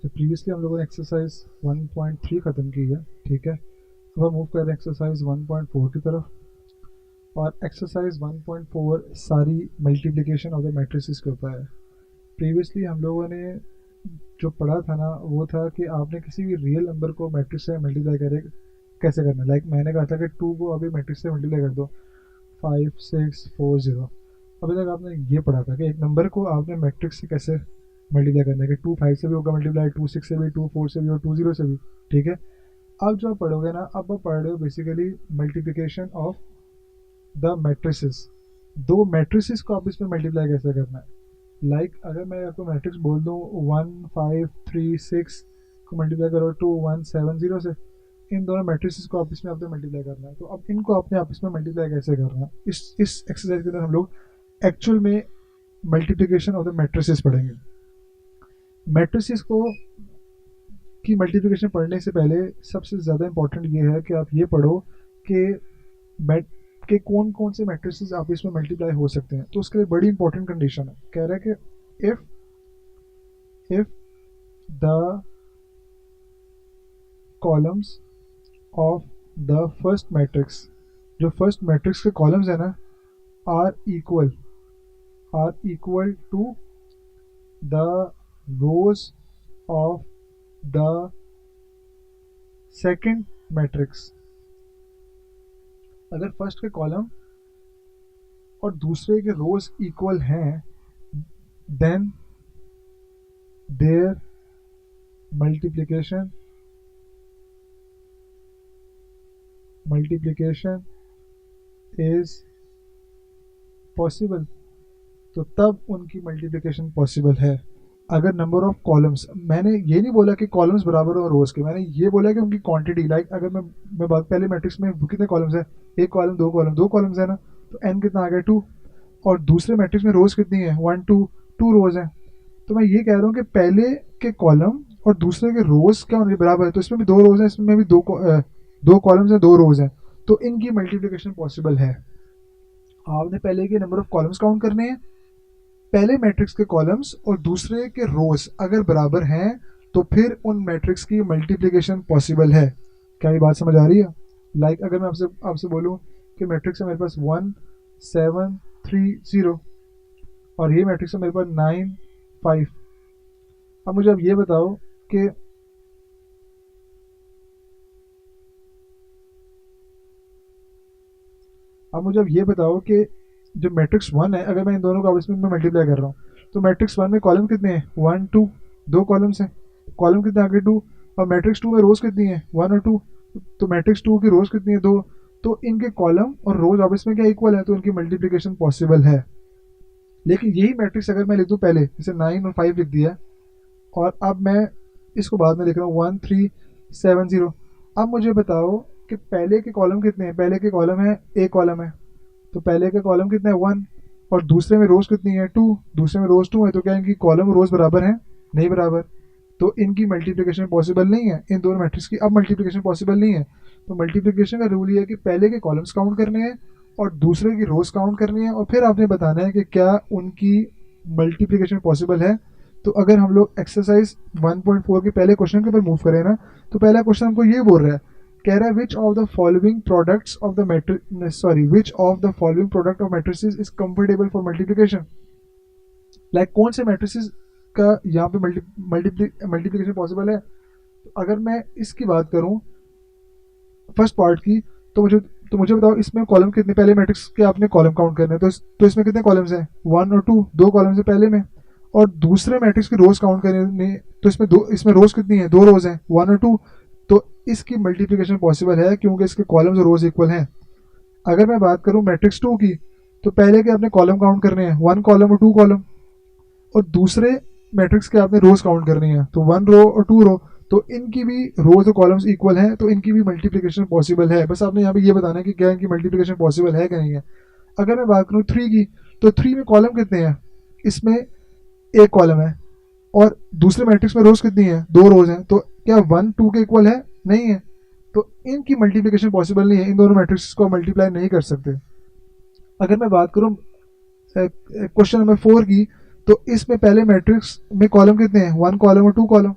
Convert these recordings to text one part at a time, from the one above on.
तो प्रीवियसली हम लोगों ने एक्सरसाइज 1.3 ख़त्म की है, ठीक है। अब हम मूव कर रहे हैं एक्सरसाइज 1.4 की तरफ। और एक्सरसाइज 1.4 सारी मल्टीप्लिकेशन ऑफ द मैट्रिसेस के ऊपर है। प्रीवियसली हम लोगों ने जो पढ़ा था ना, वो था कि आपने किसी भी रियल नंबर को मैट्रिक्स से मल्टीप्लाई करे कैसे करना है। लाइक मैंने कहा था कि 2 को अभी मैट्रिक्स से मल्टीप्लाई कर दो, 5 6 4 0। अभी तक आपने ये पढ़ा था कि एक नंबर को आपने मैट्रिक्स से कैसे मल्टीप्लाई करना है कि 2 5 से भी होगा मल्टीप्लाई, 2 6 से भी, 2 4 से भी और 2 0 से भी, ठीक है। अब जो आप पढ़ोगे ना, अब आप पढ़ रहे हो basically multiplication of the matrices. दो मैट्रिसेस को आप इसमें मल्टीप्लाई कैसे करना है। लाइक अगर मैं आपको मैट्रिक्स बोल दूँ 1 5 3 6 को मल्टीप्लाई करो 2 1 7 0 से, इन दोनों मैट्रिसेस को आपस में आपने मल्टीप्लाई करना है। तो अब इनको आपने आपस में मल्टीप्लाई कैसे करना है, इस एक्सरसाइज के अंदर हम लोग एक्चुअल में मल्टीप्लिकेशन ऑफ द मैट्रिसेस पढ़ेंगे। मैट्रिसेस को की मल्टीप्लिकेशन पढ़ने से पहले सबसे ज़्यादा इंपॉर्टेंट ये है कि आप ये पढ़ो कि मैट के कौन कौन से मैट्रिसेस आप इसमें मल्टीप्लाई हो सकते हैं। तो उसके लिए बड़ी इंपॉर्टेंट कंडीशन है, कह रहा है कि if the columns of the first matrix, जो फर्स्ट मैट्रिक्स के कॉलम्स है ना, are equal to the rows of the second matrix. अगर फर्स्ट के कॉलम और दूसरे के रोज इक्वल हैं, then their multiplication is possible. तो तब उनकी मल्टीप्लिकेशन पॉसिबल है। अगर नंबर ऑफ कॉलम्स, मैंने ये नहीं बोला कि कॉलम्स बराबर हो रोज के, मैंने ये बोला कि उनकी क्वांटिटी। लाइक अगर मैं बात पहले मैट्रिक्स में कितने कॉलम्स है, एक कॉलम दो कॉलम्स है ना, तो एन कितना आ गया 2। और दूसरे मैट्रिक्स में रोज कितनी है 1 2, 2 रोज हैं। तो मैं ये कह रहा हूँ कि पहले के कॉलम और दूसरे के रोज क्या होने बराबर है। तो इसमें भी 2 रोज हैं, इसमें भी दो कॉलम्स हैं, 2 रोज हैं, तो इनकी मल्टीप्लिकेशन पॉसिबल है। आपने पहले के नंबर ऑफ कॉलम्स काउंट करने हैं, पहले मैट्रिक्स के कॉलम्स और दूसरे के रोज अगर बराबर हैं, तो फिर उन मैट्रिक्स की मल्टीप्लिकेशन पॉसिबल है। क्या ये बात समझ आ रही है। लाइक अगर मैं आपसे आपसे बोलूँ कि मैट्रिक्स है मेरे पास 1 7 3 0 और ये मैट्रिक्स है मेरे पास 9 5। अब मुझे अब ये बताओ कि जो मैट्रिक्स 1 है, अगर मैं इन दोनों को आपस में मल्टीप्लाई कर रहा हूँ, तो मैट्रिक्स 1 में कॉलम कितने हैं 1 2, 2 कॉलम्स हैं, कॉलम कितने आगे 2। और मैट्रिक्स 2 में रोज कितनी है 1 और 2, तो मैट्रिक्स 2 की रोज कितनी है 2। तो इनके कॉलम और रोज आपस में क्या इक्वल है, तो इनकी मल्टीप्लिकेशन पॉसिबल है। लेकिन यही मैट्रिक्स अगर मैं लिख दूँ पहले, जैसे 9 और 5 लिख दिया, और अब मैं इसको बाद में लिख रहा हूँ 1 3 7 0। अब मुझे बताओ कि पहले के कॉलम कितने हैं। पहले के कॉलम है, एक कॉलम है, तो पहले के कॉलम कितने हैं 1, और दूसरे में रोज कितनी है 2, दूसरे में रोज 2 है। तो क्या इनकी कॉलम और रोज बराबर हैं, नहीं बराबर। तो इनकी मल्टीप्लिकेशन पॉसिबल नहीं है, इन दोनों मैट्रिक्स की अब मल्टीप्लिकेशन पॉसिबल नहीं है। तो मल्टीप्लिकेशन का रूल ये है कि पहले के कॉलम्स काउंट करने हैं और दूसरे की रोज काउंट करनी है, और फिर आपने बताना है कि क्या उनकी मल्टीप्लिकेशन पॉसिबल है। तो अगर हम लोग एक्सरसाइज 1.4 के पहले क्वेश्चन के ऊपर मूव करें ना, तो पहला क्वेश्चन हमको ये बोल रहा है, कह रहा है which of the following products of the which of the following product of matrices is comfortable for multiplication. Like कौन से मैट्रिसेस का यहाँ पे मल्टीप्लिकेशन पॉसिबल है। तो अगर मैं इसकी बात करूँ फर्स्ट पार्ट की, तो मुझे बताओ इसमें कॉलम कितने, पहले मैट्रिक्स के आपने कॉलम काउंट करने हैं, तो इसमें कितने कॉलम्स हैं 1 और 2, 2 कॉलम्स है पहले में। और दूसरे मैट्रिक्स की रोज काउंट करने, तो इसमें रोज कितनी है 2 रोज हैं 1 और 2। तो इसकी मल्टीप्लिकेशन पॉसिबल है क्योंकि इसके कॉलम्स और रोज इक्वल हैं। अगर मैं बात करूं मैट्रिक्स 2 की, तो पहले के आपने कॉलम काउंट करने हैं 1 कॉलम और 2 कॉलम, और दूसरे मैट्रिक्स के आपने रोज काउंट करनी है, तो 1 रो और 2 रो। तो इनकी भी रोज और कॉलम्स इक्वल हैं, तो इनकी भी मल्टीप्लिकेशन पॉसिबल है। बस आपने यहाँ पे ये बताना है कि क्या इनकी मल्टीप्लिकेशन पॉसिबल है कि नहीं है। अगर मैं बात करूँ 3 की, तो 3 में कॉलम कितने हैं, इसमें एक कॉलम है, और दूसरे मैट्रिक्स में रोज कितनी है 2 रोज हैं। तो क्या 1 2 के इक्वल है, नहीं है। तो इनकी मल्टीप्लिकेशन पॉसिबल नहीं है, इन दोनों मैट्रिक्स को मल्टीप्लाई नहीं कर सकते। अगर मैं बात करूँ क्वेश्चन नंबर 4 की, तो इसमें पहले मैट्रिक्स में कॉलम कितने हैं 1 कॉलम और 2 कॉलम,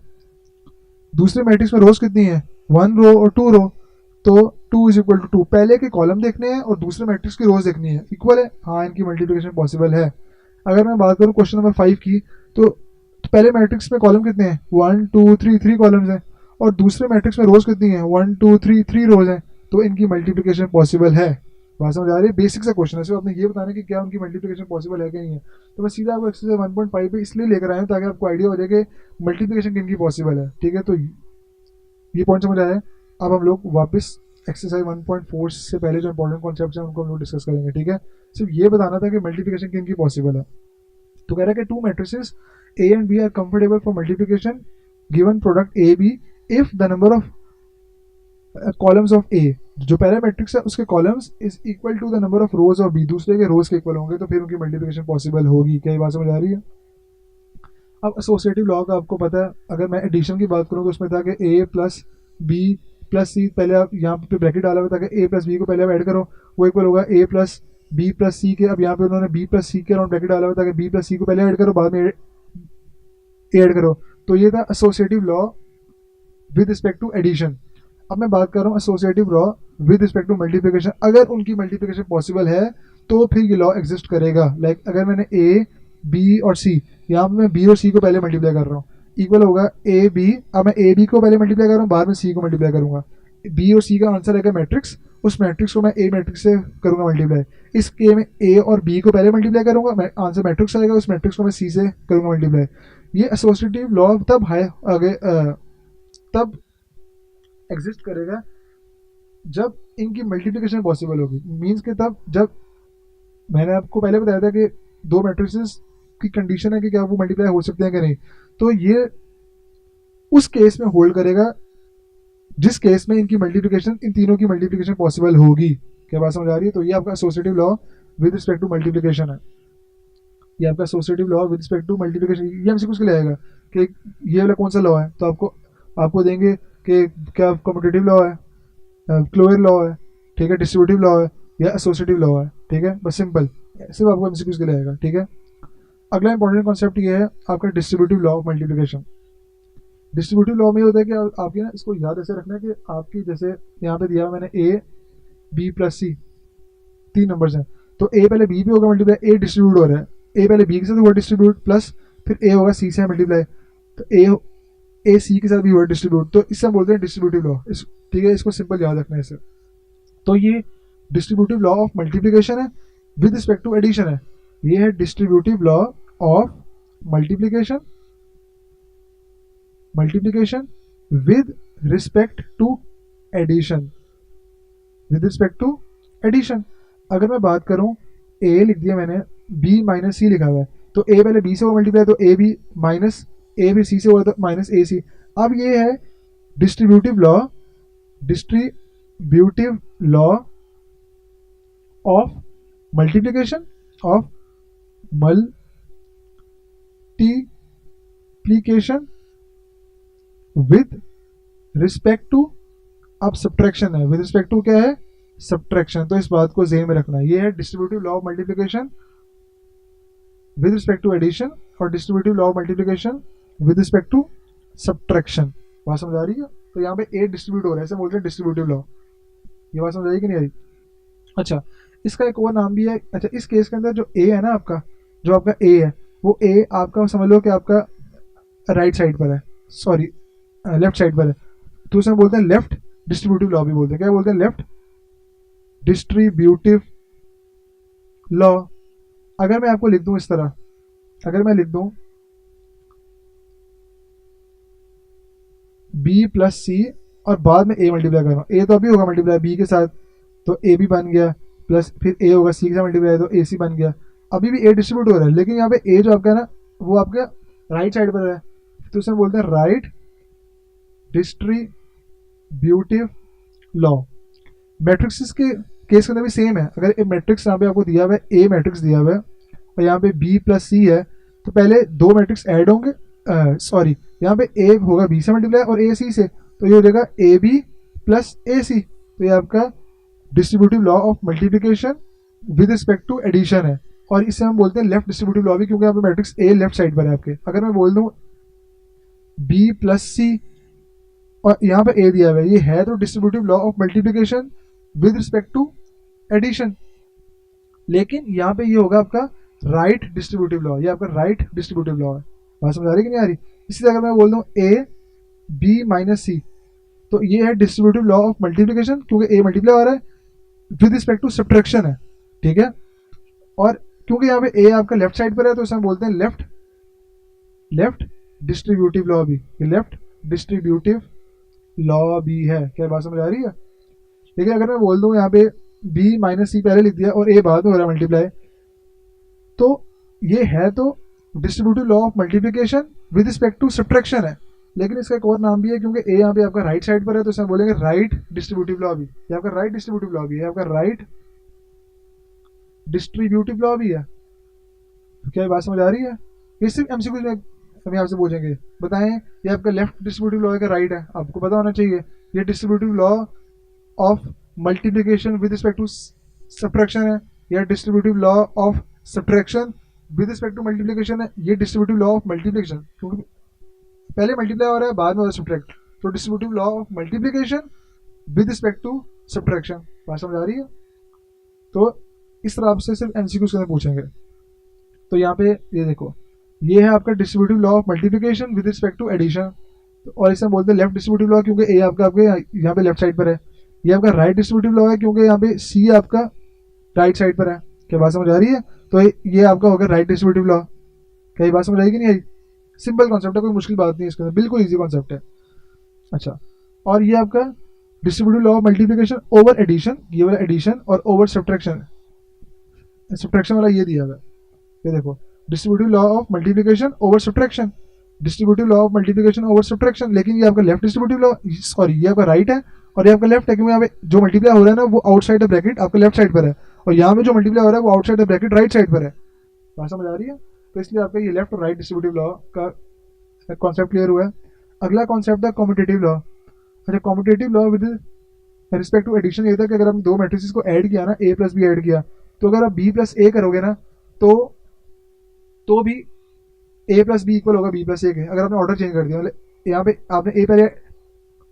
दूसरे मैट्रिक्स में रोज कितनी है, 1 रो और 2 रो, तो 2 = 2 पहले के कॉलम देखने हैं और दूसरे मैट्रिक्स की रोज देखनी है, इक्वल है, हाँ इनकी मल्टीप्लिकेशन पॉसिबल है। अगर मैं बात करूँ क्वेश्चन नंबर 5 की, तो पहले मैट्रिक्स में कॉलम कितने हैं, 1 2 3 3 कॉलम्स हैं, और दूसरे मैट्रिक्स में रोज कितनी है, 1 2 3 3 रोज हैं, तो इनकी मल्टीप्लिकेशन पॉसिबल है। बात समझ आ रही है, बेसिक सा क्वेश्चन है, सिर्फ आपने ये बताना कि क्या उनकी मल्टीप्लिकेशन पॉसिबल है कि नहीं है। तो मैं सीधा आपको एक्सरसाइज 1.5 पे इसलिए लेकर आया हूँ ताकि आपको आइडिया हो जाए कि मल्टीप्लिकेशन किनकी पॉसिबल है, ठीक है। तो ये पॉइंट समझ आया है। अब हम लोग वापस एक्सरसाइज 1.4 से पहले जो इंपॉर्टेंट कॉन्सेप्ट हैं उनको हम लोग डिस्कस करेंगे, ठीक है। सिर्फ ये बताना था कि मल्टीप्लिकेशन किनकी पॉसिबल है। तो कह रहा है कि two matrices A and B are comfortable for multiplication given product A B if the number of columns of A, जो पहला मैट्रिक्स है उसके columns is equal to the number of rows of B, दूसरे के रोज के equal होंगे, तो फिर उनकी मल्टीप्लिकेशन पॉसिबल होगी। क्या ये बात समझ आ रही है। अब एसोसिएटिव लॉ का आपको पता है, अगर मैं एडिशन की बात करूँ तो उसमें था कि ए प्लस बी प्लस सी, पहले आप यहाँ पे ब्रैकेट डाला हुआ था कि ए प्लस बी को पहले आप ऐड करो, वो इक्वल होगा ए प्लस बी प्लस सी के। अब यहाँ पे उन्होंने बी प्लस सी के अराउंड ब्रैकेट डाला हुआ था कि बी प्लस सी को पहले ऐड करो, बाद में ऐड करो। तो ये था associative law with respect to addition. अब मैं बात कर रहा हूँ associative law with respect to multiplication. अगर उनकी मल्टीप्लिकेशन पॉसिबल है तो फिर ये लॉ एग्जिस्ट करेगा। लाइक अगर मैंने ए बी और सी, यहाँ पे मैं बी और सी को पहले मल्टीप्लाई कर रहा हूँ, इक्वल होगा ए बी। अब मैं ए बी को पहले मल्टीप्लाई कर रहा हूँ, बाद में सी को मल्टीप्लाई करूँगा। बी और सी का आंसर है मैट्रिक्स, उस मैट्रिक्स को मैं ए मैट्रिक्स से करूँगा मल्टीप्लाई। इस के में ए और बी को पहले मल्टीप्लाई करूँगा, आंसर मैट्रिक्स आएगा, उस मैट्रिक्स को मैं सी से करूँगा मल्टीप्लाई। ये एसोसिएटिव लॉ तब है आगे तब एग्जिस्ट करेगा जब इनकी मल्टीप्लिकेशन पॉसिबल होगी। मीन्स के तब जब मैंने आपको पहले बताया था कि दो मैट्रिसेस की कंडीशन है कि क्या वो मल्टीप्लाई हो सकते हैं कि नहीं, तो ये उस केस में होल्ड करेगा जिस केस में इनकी मल्टीप्लिकेशन, इन तीनों की मल्टीप्लिकेशन पॉसिबल होगी। क्या बात समझ आ रही है। तो ये आपका associative law with respect to multiplication है। ये आपका associative law with respect to multiplication, ये हमसे कुछ आएगा कि ये वाला कौन सा लॉ है, तो आपको देंगे कि क्या कम्यूटेटिव लॉ है, क्लोयर लॉ है, ठीक है, डिस्ट्रीब्यूटिव लॉ है, या एसोसिएटिव लॉ है, ठीक है। बस सिंपल, सिर्फ आपको एमसीक्यूज के लिए आएगा, ठीक है। अगला इंपॉर्टेंट कॉन्सेप्ट ये है आपका distributive law of multiplication. Distributive law में होता है कि आपकी ना इसको याद ऐसे रखना है कि आपकी जैसे यहाँ पे दिया मैंने A B plus C, 3 numbers हैं, तो ए पहले बी पे होगा मल्टीप्लाई, ए डिस्ट्रीब्यूट हो रहा है, ए पहले बी के साथ हुआ डिस्ट्रीब्यूट, प्लस फिर ए होगा सी से मल्टीप्लाई, तो ए सी के साथ भी हुआ डिस्ट्रीब्यूट, तो इससे हम बोलते हैं डिस्ट्रीब्यूटिव लॉ। ठीक है, इसको सिंपल याद रखना है इसे। तो ये डिस्ट्रीब्यूटिव लॉ ऑफ मल्टीप्लिकेशन है, विद रिस्पेक्ट टू एडिशन है। ये है distributive law of multiplication with respect to addition, with respect to addition. अगर मैं बात करूं, ए लिख दिया मैंने, बी माइनस सी लिखा हुआ है, तो ए पहले बी से हुआ मल्टीप्लाई, तो ए बी माइनस ए भी सी से हुआ, तो माइनस ए सी। अब ये है distributive law of multiplication of multiplication with respect to, अब सब्ट्रैक्शन है, विद रिस्पेक्ट टू क्या है, सब्ट्रैक्शन। तो इस बात को ज़हन में रखना है। ये है distributive law of multiplication with respect to addition और distributive law of multiplication with respect to subtraction. बात समझ आ रही है। तो यहाँ पे ए डिस्ट्रीब्यूट हो रहा है, ऐसे बोलते हैं डिस्ट्रीब्यूटिव लॉ। ये बात समझ आई कि नहीं आई। अच्छा, इसका एक और नाम भी है। अच्छा, इस केस के अंदर जो ए है ना आपका, जो आपका ए है, वो ए आपका समझ लो कि आपका राइट साइड पर है, सॉरी लेफ्ट साइड पर है, तो उसे हम बोलते हैं लेफ्ट डिस्ट्रीब्यूटिव लॉ भी बोलते हैं। क्या बोलते हैं, लेफ्ट डिस्ट्रीब्यूटिव लॉ। अगर मैं आपको लिख दूं इस तरह, अगर मैं लिख दूं बी प्लस सी और बाद में ए मल्टीप्लाई कर रहा हूँ, ए तो अभी होगा मल्टीप्लाई बी के साथ, तो ए भी बन गया, प्लस फिर ए होगा सी के साथ मल्टीप्लाई, तो ए सी बन गया। अभी भी ए डिस्ट्रीब्यूट हो रहा है, लेकिन यहाँ पे ए जो आपका है ना, वो आपका राइट साइड पर है, तो उसे बोलते हैं राइट डिस्ट्रीब्यूटिव लॉ। मैट्रिक्स के केस के अंदर भी सेम है। अगर ए मैट्रिक्स यहाँ पे आपको दिया हुआ है, ए मैट्रिक्स दिया हुआ है और यहाँ पे बी प्लस सी है, तो पहले दो मैट्रिक्स ऐड होंगे, सॉरी यहाँ पे ए होगा बी से मल्टीप्लाई और ए सी से, तो ये हो जाएगा ए बी प्लस ए सी। तो ये आपका distributive law of multiplication with respect to addition है, और इससे हम बोलते हैं लेफ्ट डिस्ट्रीब्यूटिव लॉ भी, क्योंकि यहाँ पे मैट्रिक्स ए लेफ्ट साइड पर है आपके। अगर मैं बोल दूँ बी प्लस सी और यहाँ पे ए दिया हुआ है, ये है तो distributive law of multiplication with respect to addition, लेकिन यहाँ पे ये होगा आपका राइट डिस्ट्रीब्यूटिव लॉ, ये आपका राइट डिस्ट्रीब्यूटिव लॉ है। बात समझ आ रही कि नहीं आ रही? इसी तरह अगर मैं बोल दूँ ए बी माइनस सी, तो ये है डिस्ट्रीब्यूटिव लॉ ऑफ मल्टीप्लिकेशन, क्योंकि ए मल्टीप्लाई हो रहा है विद रिस्पेक्ट टू सब्ट्रैक्शन है, ठीक है। और क्योंकि यहाँ पे ए आपका लेफ्ट साइड पर है तो इसे हम बोलते हैं लेफ्ट डिस्ट्रीब्यूटिव लॉ भी, ये लेफ्ट डिस्ट्रीब्यूटिव लॉ भी है। क्या बात समझ आ रही है? लेकिन अगर मैं बोल दूँ यहाँ पे बी माइनस सी पहले लिख दिया और ए बाद में हो रहा है मल्टीप्लाई, तो ये है तो distributive law of multiplication with respect to subtraction है, लेकिन इसका एक और नाम भी है, क्योंकि ए यहाँ पे आपका राइट साइड पर है तो इसे हम बोलेंगे राइट डिस्ट्रीब्यूटिव लॉ भी, ये आपका राइट डिस्ट्रीब्यूटिव लॉ भी है, आपका राइट डिस्ट्रीब्यूटिव लॉ भी है। तो क्या ये बात समझ आ रही है? ये सिर्फ एमसीक्यू में हम आपसे पूछेंगे, बताएं ये आपका लेफ्ट डिस्ट्रीब्यूटिव लॉ है का राइट है, आपको पता होना चाहिए। ये distributive law of multiplication with respect to subtraction है, या distributive law of subtraction with respect to multiplication है, ये डिस्ट्रीब्यूटिव लॉ ऑफ मल्टीप्लिकेशन, क्योंकि पहले मल्टीप्लाई हो रहा है बाद में हो रहा है सब्ट्रैक्ट, तो distributive law of multiplication with respect to subtraction. बात समझ आ रही है? तो इस तरह से सिर्फ एमसीक्यूज के अंदर पूछेंगे। तो यहाँ पे ये देखो, ये है आपका distributive law of multiplication with respect to addition, और इसे हम बोलते हैं लेफ्ट डिस्ट्रीब्यूटिव लॉ, क्योंकि ए आपका आपके यहाँ पे लेफ्ट साइड पर है। ये आपका राइट डिस्ट्रीब्यूटिव लॉ है, क्योंकि यहाँ पे सी आपका राइट साइड पर है। क्या बात समझ आ रही है? तो ये आपका होगा राइट डिस्ट्रीब्यूटिव लॉ। क्या ये बात समझ आएगी नहीं आई? सिंपल कॉन्सेप्ट है, कोई मुश्किल बात नहीं है इसके अंदर, बिल्कुल ईजी कॉन्सेप्ट है। अच्छा, और ये आपका distributive law of multiplication over addition, ये वाला एडिशन, और ओवर सब्ट्रैक्शन, सब्ट्रैक्शन वाला ये दिया हुआ है। ये देखो, distributive law of multiplication over subtraction, distributive law of multiplication over subtraction, लेकिन ये आपका लेफ्ट डिस्ट्रीब्यूटिव लॉ, सॉरी ये आपका राइट है और ये आपका लेफ्ट है, क्योंकि यहाँ पे जो मल्टीप्लाई हो रहा है ना वो आउटसाइड द ब्रैकेट आपका लेफ्ट साइड पर है, और यहाँ पे जो मल्टीप्लाई हो रहा है वो outside the bracket right side पर है। बात समझ आ रही है? तो इसलिए आपका ये लेफ्ट और राइट डिस्ट्रीब्यूटिव लॉ का कॉन्सेप्ट क्लियर हुआ है। अगला कॉन्सेप्ट है कॉम्पिटेटिव लॉ। अच्छा, competitive law with respect to addition ये था कि अगर हम दो मैट्रिसेस को ऐड किया ना, ए प्लस बी ऐड किया, तो अगर आप बी प्लस ए करोगे ना तो भी ए प्लस बी इक्वल होगा बी प्लस ए के। अगर आपने ऑर्डर चेंज कर दिया, मतलब यहाँ पे आपने ए पहले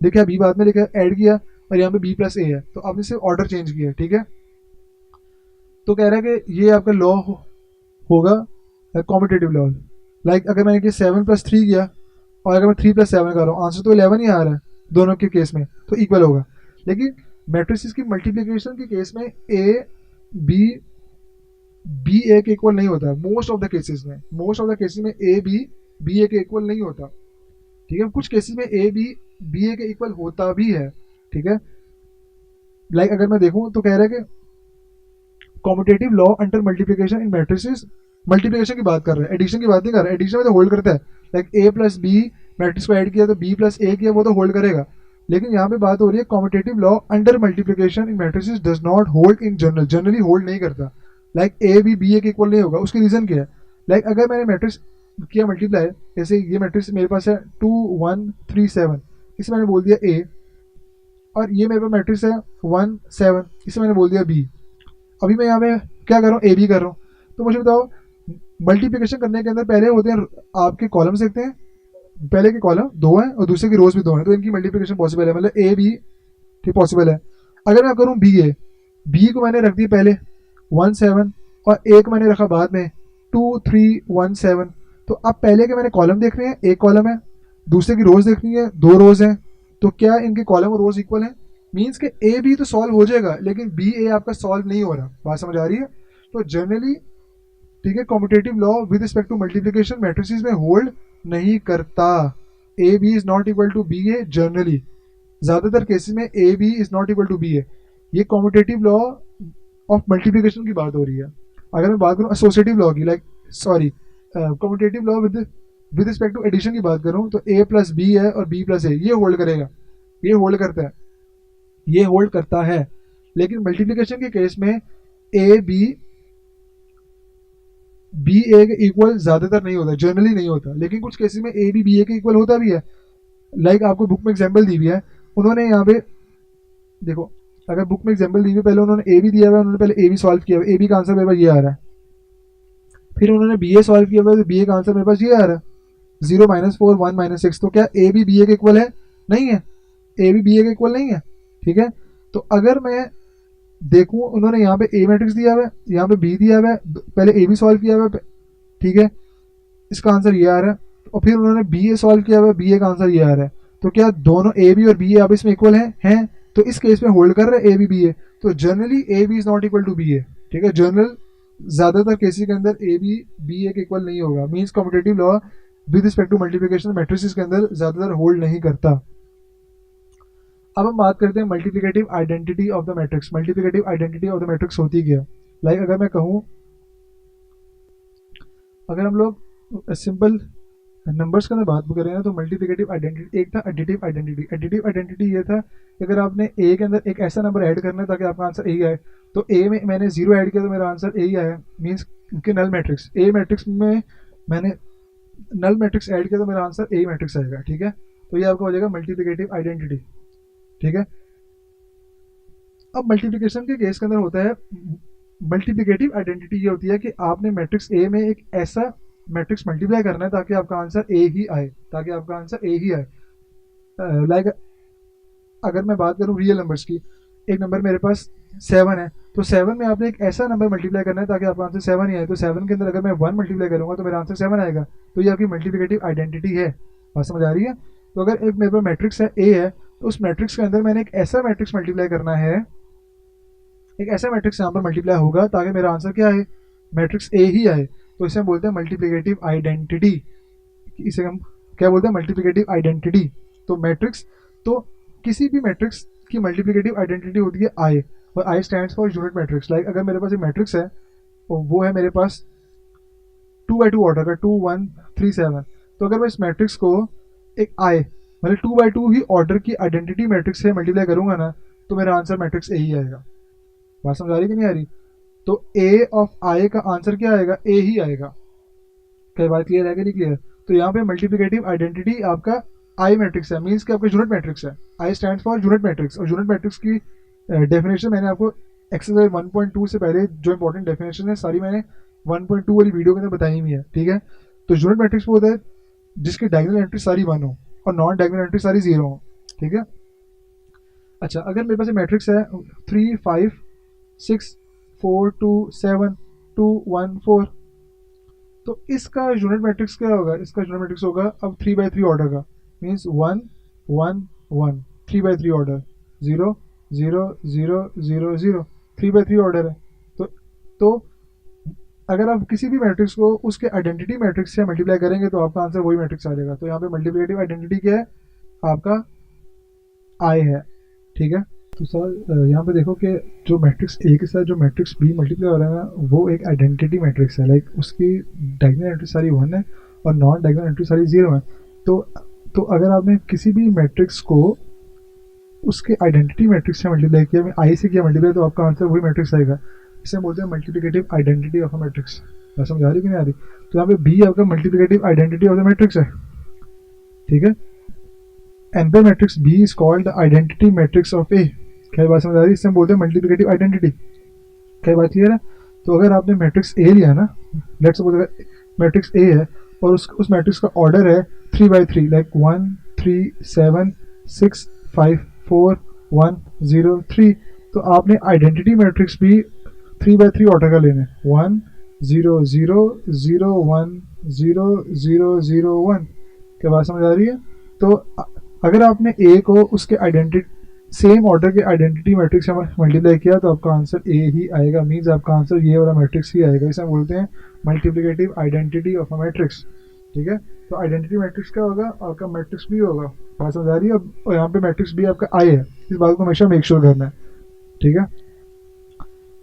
लिखा, बी बाद में लिखा, ऐड किया, और यहाँ पे बी प्लस ए है, तो आपने सिर्फ ऑर्डर चेंज किया, ठीक है। तो कह रहा है कि ये आपका लॉ होगा कॉम्पिटेटिव लॉ। लाइक अगर मैंने 7+3 किया और अगर मैं 3+7 कर रहा हूँ, आंसर तो 11 ही आ रहा है दोनों के केस में, तो इक्वल होगा। लेकिन मैट्रिसेस की मल्टीप्लिकेशन के केस में ए बी ए के इक्वल नहीं होता, मोस्ट ऑफ द केसेस में ए बी ए के इक्वल नहीं होता, ठीक है। कुछ केसेस में ए बी ए के इक्वल होता भी है, ठीक है। लाइक अगर मैं देखूं तो कह रहा है कि कॉम्पिटेटिव लॉ अंडर मल्टीप्लिकेशन इन मैट्रिसेस, मल्टीप्लिकेशन की बात कर रहे हैं, एडिशन की बात नहीं कर रहे हैं। एडिशन में तो होल्ड करता है, like A plus B matrix को ऐड किया तो बी प्लस ए किया, वो तो होल्ड करेगा। लेकिन यहाँ पे बात हो रही है competitive law under multiplication in matrices does not hold in general, generally hold नहीं करता। लाइक ए बी ए के इक्वल नहीं होगा। उसकी रीजन क्या है? लाइक अगर मैंने मैट्रिक्स किया मल्टीप्लाई, जैसे ये मैट्रिक्स मेरे पास है 2 1 3 7, इसे मैंने बोल दिया ए, और ये मेरे पास मैट्रिक्स है 1 7, इसे मैंने बोल दिया बी। अभी मैं यहाँ पे क्या कर रहा हूँ, ए बी कर रहा हूँ। तो मुझे बताओ, मल्टीप्लिकेशन करने के अंदर पहले होते हैं आपके कॉलम्स देखते हैं, पहले के कॉलम 2 हैं और दूसरे की रोज भी 2 हैं, तो इनकी मल्टीप्लिकेशन पॉसिबल है, मतलब ए बी ठीक पॉसिबल है। अगर मैं करूँ बी को मैंने रख दी पहले 1 7 और ए को मैंने रखा बाद में 2 3 1 7, तो अब पहले के मैंने कॉलम देखने हैं, एक कॉलम है, दूसरे की रोज देखनी है, 2 रोज हैं, तो क्या इनके कॉलम और रोज इक्वल हैं? मीन्स के ए बी तो सॉल्व हो जाएगा, लेकिन बी ए आपका सॉल्व नहीं हो रहा। बात समझ आ रही है? तो जनरली ठीक है, competitive law with respect to multiplication matrices में होल्ड नहीं करता। A B is not equal to B A, generally ज्यादातर केसेस में A B is not equal to B A. ये कॉम्पिटेटिव लॉ ऑफ मल्टीप्लिकेशन की बात हो रही है। अगर मैं बात करूँ एसोसिएटिव लॉ की, like sorry competitive law with respect to addition की बात करूँ, तो ए प्लस बी है और बी प्लस ए, ये होल्ड करेगा, ये होल्ड करता है, ये होल्ड करता है। लेकिन मल्टीप्लिकेशन के केस में ए बी ए के इक्वल ज्यादातर नहीं होता, जनरली नहीं होता, लेकिन कुछ केसेस में ए बी ए के इक्वल होता भी है। लाइक आपको बुक में एग्जांपल दी हुई है, उन्होंने यहाँ पे देखो, अगर बुक में एग्जांपल दी हुई है, पहले उन्होंने ए बी दिया हुआ है, उन्होंने पहले ए बी सॉल्व किया हुआ है, ए बी का आंसर मेरे पास ये आ रहा है। फिर उन्होंने बी ए सॉल्व किया हुआ है, तो बी ए का आंसर मेरे पास ये आ रहा है 0 -4 1 -6। तो क्या ए बी ए के इक्वल है? नहीं है। ए भी बी ए के इक्वल नहीं है, ठीक है। तो अगर मैं देखूं, उन्होंने यहाँ पे ए मैट्रिक्स दिया हुआ है, यहाँ पे बी दिया हुआ है, पहले ए भी सॉल्व किया हुआ है, ठीक है, इसका आंसर ये आ रहा है, और फिर उन्होंने बी ए सॉल्व किया हुआ है, बी ए का आंसर ये आ रहा है, तो क्या दोनों ए बी और बी ए आप इसमें इक्वल हैं? तो इस केस में होल्ड कर रहे हैं ए बी बी ए, तो generally A B is not equal to B A, ठीक है। जनरल ज्यादातर केसेस के अंदर ए बी बी ए के इक्वल नहीं होगा, means competitive law with respect to multiplication matrices के अंदर ज्यादातर होल्ड नहीं करता। अब हम बात करते हैं multiplicative identity of the matrix. Multiplicative identity of the matrix होती क्या? लाइक अगर मैं कहूँ, अगर हम लोग सिंपल नंबर्स के अंदर बात कर रहे हैं तो मल्टीप्लिकेटिव आइडेंटिटी एक था एडिटिव आइडेंटिटी। एडिटिव आइडेंटिटी ये था कि अगर आपने ए के अंदर एक ऐसा नंबर ऐड करना है ताकि आपका आंसर ए आए, तो ए में मैंने जीरो ऐड किया तो मेरा आंसर ए ही आया, मीन्स कि नल मैट्रिक्स ए मैट्रिक्स में मैंने नल मैट्रिक्स ऐड किया तो मेरा आंसर ए मैट्रिक्स आएगा, ठीक है। तो ये आपका हो जाएगा मल्टीप्लिकेटिव आइडेंटिटी, ठीक है। अब मल्टीप्लिकेशन के केस के अंदर होता है मल्टीप्लिकेटिव आइडेंटिटी, ये होती है कि आपने मैट्रिक्स ए में एक ऐसा मैट्रिक्स मल्टीप्लाई करना है ताकि आपका आंसर ए ही आए, ताकि आपका आंसर ए ही आए। लाइक अगर मैं बात करूं रियल नंबर्स की, एक नंबर मेरे पास 7 है, तो 7 में आपने एक ऐसा नंबर मल्टीप्लाई करना है ताकि आपका आंसर 7 ही आए, तो 7 के अंदर अगर मैं 1 मल्टीप्लाई करूंगा तो मेरा आंसर 7 आएगा, तो ये आपकी मल्टीप्लिकेटिव आइडेंटिटी है। बात समझ आ रही है? तो अगर एक मेरे पास मैट्रिक्स है ए है, तो उस मैट्रिक्स के अंदर मैंने एक ऐसा मैट्रिक्स मल्टीप्लाई करना है, एक ऐसा मैट्रिक्स यहाँ पर मल्टीप्लाई होगा ताकि मेरा आंसर क्या आए, मैट्रिक्स ए ही आए, तो इसे हम बोलते हैं मल्टीप्लिकेटिव आइडेंटिटी। इसे हम क्या बोलते हैं? Multiplicative identity. तो मैट्रिक्स, तो किसी भी मैट्रिक्स की मल्टीप्लिकेटिव आइडेंटिटी होती है आई, और आई stands for unit matrix. Like अगर मेरे पास एक मैट्रिक्स है और वो है मेरे पास 2x2 ऑर्डर का 2 1 3 7, तो अगर मैं इस मैट्रिक्स को एक आई मतलब 2x2 ही ऑर्डर की आइडेंटिटी मैट्रिक्स से मल्टीप्लाई करूंगा ना, तो मेरा आंसर मैट्रिक्स ए ही आएगा। बात समझ आ रही कि नहीं आ रही? तो ए ऑफ आई का आंसर क्या आएगा? ए ही आएगा। क्या बात क्लियर है कि नहीं क्लियर? तो यहाँ पे मल्टीप्लिकेटिव आइडेंटिटी आपका आई मैट्रिक्स है, मीन्स कि आपका यूनिट मैट्रिक्स है। I stand for unit matrix, और यूनिट मैट्रिक्स की डेफिनेशन मैंने आपको एक्सरसाइज 1.2 से पहले जो इंपॉर्टेंट डेफिनेशन है सारी मैंने 1.2 वाली वीडियो के अंदर बताई हुई है, ठीक है। तो यूनिट मैट्रिक्स वो होता है जिसकी डायगोनल एंट्री सारी 1 हो और नॉन डायगोनल एंट्री सारी 0 हो, ठीक है। अच्छा, अगर मेरे पास मैट्रिक्स है 3 5 6 4 2 7 2 1 4, तो इसका यूनिट मैट्रिक्स क्या होगा? इसका यूनिट मैट्रिक्स होगा अब 3/3 ऑर्डर का, मीन्स 1 1 1 3/3 ऑर्डर 0 0 0 0 0 3/3 ऑर्डर है। तो अगर आप किसी भी मैट्रिक्स को उसके आइडेंटिटी मैट्रिक्स से मल्टीप्लाई करेंगे तो आपका आंसर वही मैट्रिक्स आ जाएगा। तो यहाँ पे मल्टीप्लिकेटिव आइडेंटिटी क्या है? आपका आई है, ठीक है। तो सर यहाँ पे देखो कि जो मैट्रिक्स ए के साथ जो मैट्रिक्स बी मल्टीप्लाई हो रहा है ना, वो एक आइडेंटिटी मैट्रिक्स है। लाइक उसकी डायगोनल एंट्री सारी 1 है और नॉन डायगोनल एंट्री सारी 0 है। तो अगर आपने किसी भी मैट्रिक्स को उसके आइडेंटिटी मैट्रिक्स से मल्टीप्लाई किया, आई से किया मल्टीप्लाई, तो आपका आंसर वही मैट्रिक्स आएगा। इसे बोलते हैं multiplicative identity of a matrix. मैं समझा रही कि नहीं आ रही? तो यहाँ पे बी आपका multiplicative identity of the matrix है, ठीक है। NP matrix B is called the identity matrix of A. क्या बात समझ आ रही है? इससे हम बोलते हैं मल्टीप्लिकेटिव आइडेंटिटी। क्या बात क्लियर है? तो अगर आपने मैट्रिक्स ए लिया ना, लेट्स सपोज अगर मैट्रिक्स ए है और उस मैट्रिक्स का ऑर्डर है 3/3, लाइक 1 3 7 6 5 4 1 0 3, तो आपने आइडेंटिटी मैट्रिक्स भी 3/3 ऑर्डर का लेना है, 1 0 0 0 1 0 0 0 1। क्या बात समझ आ रही है? तो अगर आपने ए को उसके आइडेंटिटी सेम ऑर्डर के आइडेंटिटी मैट्रिक्स से मल्टीप्लाई किया तो आपका आंसर ए ही आएगा, मीन्स आपका आंसर ये वाला मैट्रिक्स ही आएगा। इसे हम बोलते हैं multiplicative identity of a matrix, ठीक है। तो आइडेंटिटी मैट्रिक्स क्या होगा? आपका मैट्रिक्स भी होगा। बात समझ आ रही है? और यहाँ पे मैट्रिक्स भी आपका आई है, इस बात को हमेशा मेक श्योर करना है, ठीक है।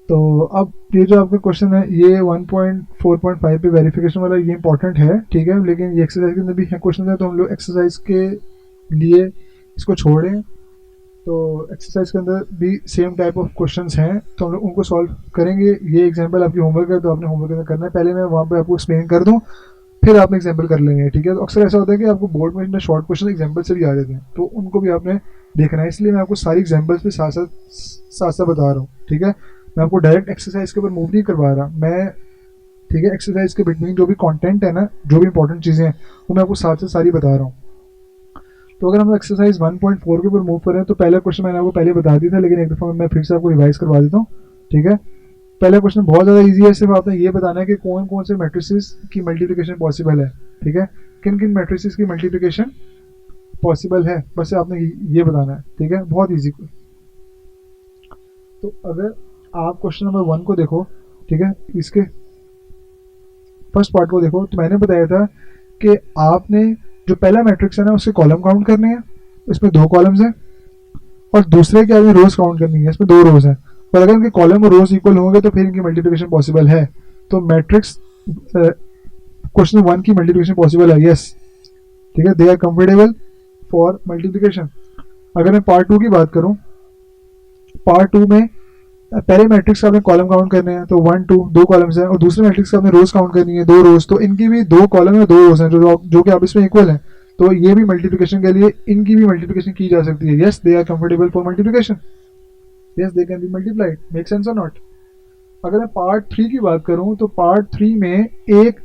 तो अब ये जो आपका क्वेश्चन है ये 1.4.5 पे वेरिफिकेशन वाला ये इंपॉर्टेंट है, ठीक है, लेकिन ये एक्सरसाइज के अंदर भी क्वेश्चन है, तो हम लोग एक्सरसाइज के लिए इसको छोड़ें। तो एक्सरसाइज के अंदर भी सेम टाइप ऑफ क्वेश्चंस हैं, तो हम लोग उनको सॉल्व करेंगे। ये एग्जांपल आपकी होमवर्क है, तो आपने होमवर्क के अंदर करना है। पहले मैं वहाँ पे आपको एक्सप्लेन कर दूँ, फिर आपने एग्जाम्पल कर लेंगे, ठीक है। तो अक्सर ऐसा होता है कि आपको बोर्ड में इतने शॉर्ट क्वेश्चन एग्जाम्पल से भी आ जाते हैं, तो उनको भी आपने देखना है, इसलिए मैं आपको सारी एग्जाम्पल्स पे साथ साथ बता रहा हूँ, ठीक है। मैं आपको डायरेक्ट एक्सरसाइज के ऊपर मूव नहीं करवा रहा मैं, ठीक है। एक्सरसाइज के बिटवीन जो भी कंटेंट है ना, जो भी इंपॉर्टेंट चीज़ें हैं, वो मैं आपको साथ से सारी बता रहा हूँ। तो अगर हम एक्सरसाइज 1.4 के ऊपर मूव करें तो पहला क्वेश्चन मैंने आपको पहले बता दिया था, लेकिन एक दफ़ा मैं फिर से आपको रिवाइज करवा देता हूँ, ठीक है। पहला क्वेश्चन बहुत ज़्यादा इजी है, सिर्फ आपने ये बताना है कि कौन कौन से मैट्रिसेस की मल्टीप्लिकेशन पॉसिबल है, ठीक है, किन किन मैट्रिसेस की मल्टीप्लिकेशन पॉसिबल है, बस आपने ये बताना है, ठीक है, बहुत ईजी। तो अगर आप क्वेश्चन नंबर 1 को देखो, ठीक है, इसके फर्स्ट पार्ट को देखो, तो मैंने बताया था कि आपने जो पहला मैट्रिक्स है ना उसके कॉलम काउंट करने हैं, इसमें 2 कॉलम्स हैं, और दूसरे के आपने रोज काउंट करनी है, इसमें 2 रोज हैं, और अगर इनके कॉलम और रोज इक्वल होंगे तो फिर इनकी मल्टीप्लिकेशन पॉसिबल है। तो मैट्रिक्स क्वेश्चन 1 की मल्टीप्लिकेशन पॉसिबल है, यस, ठीक है, they are comfortable for multiplication. अगर मैं पार्ट 2 की बात करूं, पार्ट 2 में पहले मैट्रिक्स का आपने कॉलम काउंट करने हैं, तो 1 2 2 कॉलम्स हैं, और दूसरे मैट्रिक्स का आपने रोज काउंट करनी है, 2 रोज, तो इनकी भी 2 कॉलम है 2 रोज हैं जो कि आप इसमें इक्वल हैं, तो ये भी मल्टीप्लिकेशन के लिए इनकी भी मल्टीप्लिकेशन की जा सकती है, yes, they are comfortable for multiplication, yes, they can be multiplied, make sense और नॉट। अगर मैं पार्ट 3 की बात करूं, तो पार्ट 3 में एक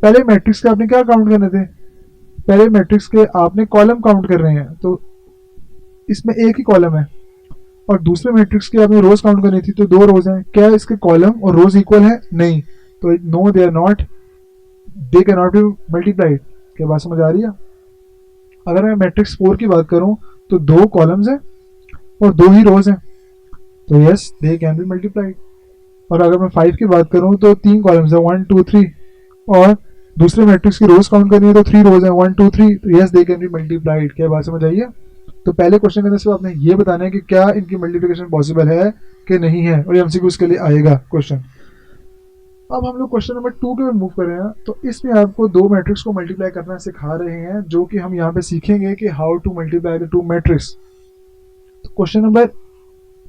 पहले मैट्रिक्स के आपने क्या काउंट करने थे, पहले मैट्रिक्स के आपने कॉलम काउंट कर रहे हैं, तो इसमें एक ही कॉलम है, और दूसरे मैट्रिक्स की आपने रोज काउंट करनी थी, तो 2 रोज हैं, क्या इसके कॉलम और रोज इक्वल है, नहीं, तो no they are not, they can not be multiplied. क्या बात समझ आ रही है? अगर मैं मैट्रिक्स 4 की बात करूं, तो 2 कॉलम्स हैं और 2 ही रोज हैं, तो yes, they can be multiplied. और अगर मैं 5 की बात करूं, तो 3 कॉलम्स हैं, 1 2 3, और दूसरे मैट्रिक्स की रोज काउंट करनी है, तो 3 रोज हैं, 1 2 3, yes, they can be multiplied. क्या बात समझ आई है? तो पहले क्वेश्चन के अंदर सिर्फ आपने ये बताना है कि क्या इनकी मल्टीप्लिकेशन पॉसिबल है कि नहीं है, और ये एमसीक्यूज के लिए आएगा क्वेश्चन। अब हम लोग क्वेश्चन नंबर 2 के ऊपर मूव कर रहे हैं, तो इसमें आपको 2 मैट्रिक्स को मल्टीप्लाई करना सिखा रहे हैं, जो कि हम यहाँ पे सीखेंगे कि how to multiply the 2 matrix. तो क्वेश्चन नंबर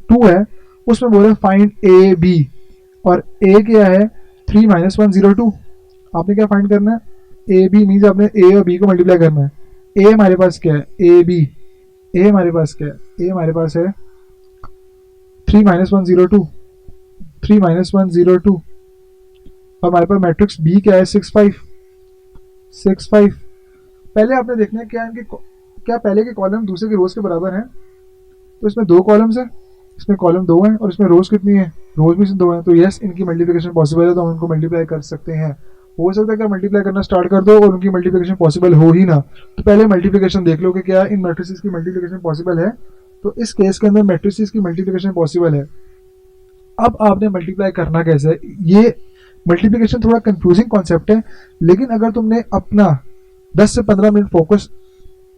2 है, उसमें बोल रहे हैं फाइंड ए बी, और ए क्या है, 3 - 1 0 2। आपने क्या फाइंड करना है, ए बी मीन्स आपने ए और बी को मल्टीप्लाई करना है। ए हमारे पास क्या है, ए बी, ए हमारे पास क्या है, ए हमारे पास है 3 - 1 0 2, 3 - 1 0 2। अब हमारे पास मैट्रिक्स बी क्या है, 6 5, 6 5। पहले आपने देखना है क्या पहले के कॉलम दूसरे के रोज के बराबर हैं, तो इसमें 2 कॉलम्स हैं, इसमें कॉलम 2 हैं, और इसमें रोज कितनी है, रोज भी 2 हैं, तो यस, इनकी मल्टीप्लिकेशन पॉसिबल है, तो हम इनको मल्टीप्लाई कर सकते हैं। हो सकता है कि मल्टीप्लाई करना स्टार्ट कर दो और उनकी मल्टीप्लिकेशन पॉसिबल हो ही ना, तो पहले मल्टीप्लिकेशन देख लो कि क्या इन मैट्रिसेस की मल्टीप्लिकेशन पॉसिबल है। तो इस केस के अंदर मैट्रिसेस की मल्टीप्लिकेशन पॉसिबल है। अब आपने मल्टीप्लाई करना कैसे है, ये मल्टीप्लिकेशन थोड़ा कंफ्यूजिंग कॉन्सेप्ट है, लेकिन अगर तुमने अपना 10 से 15 मिनट फोकस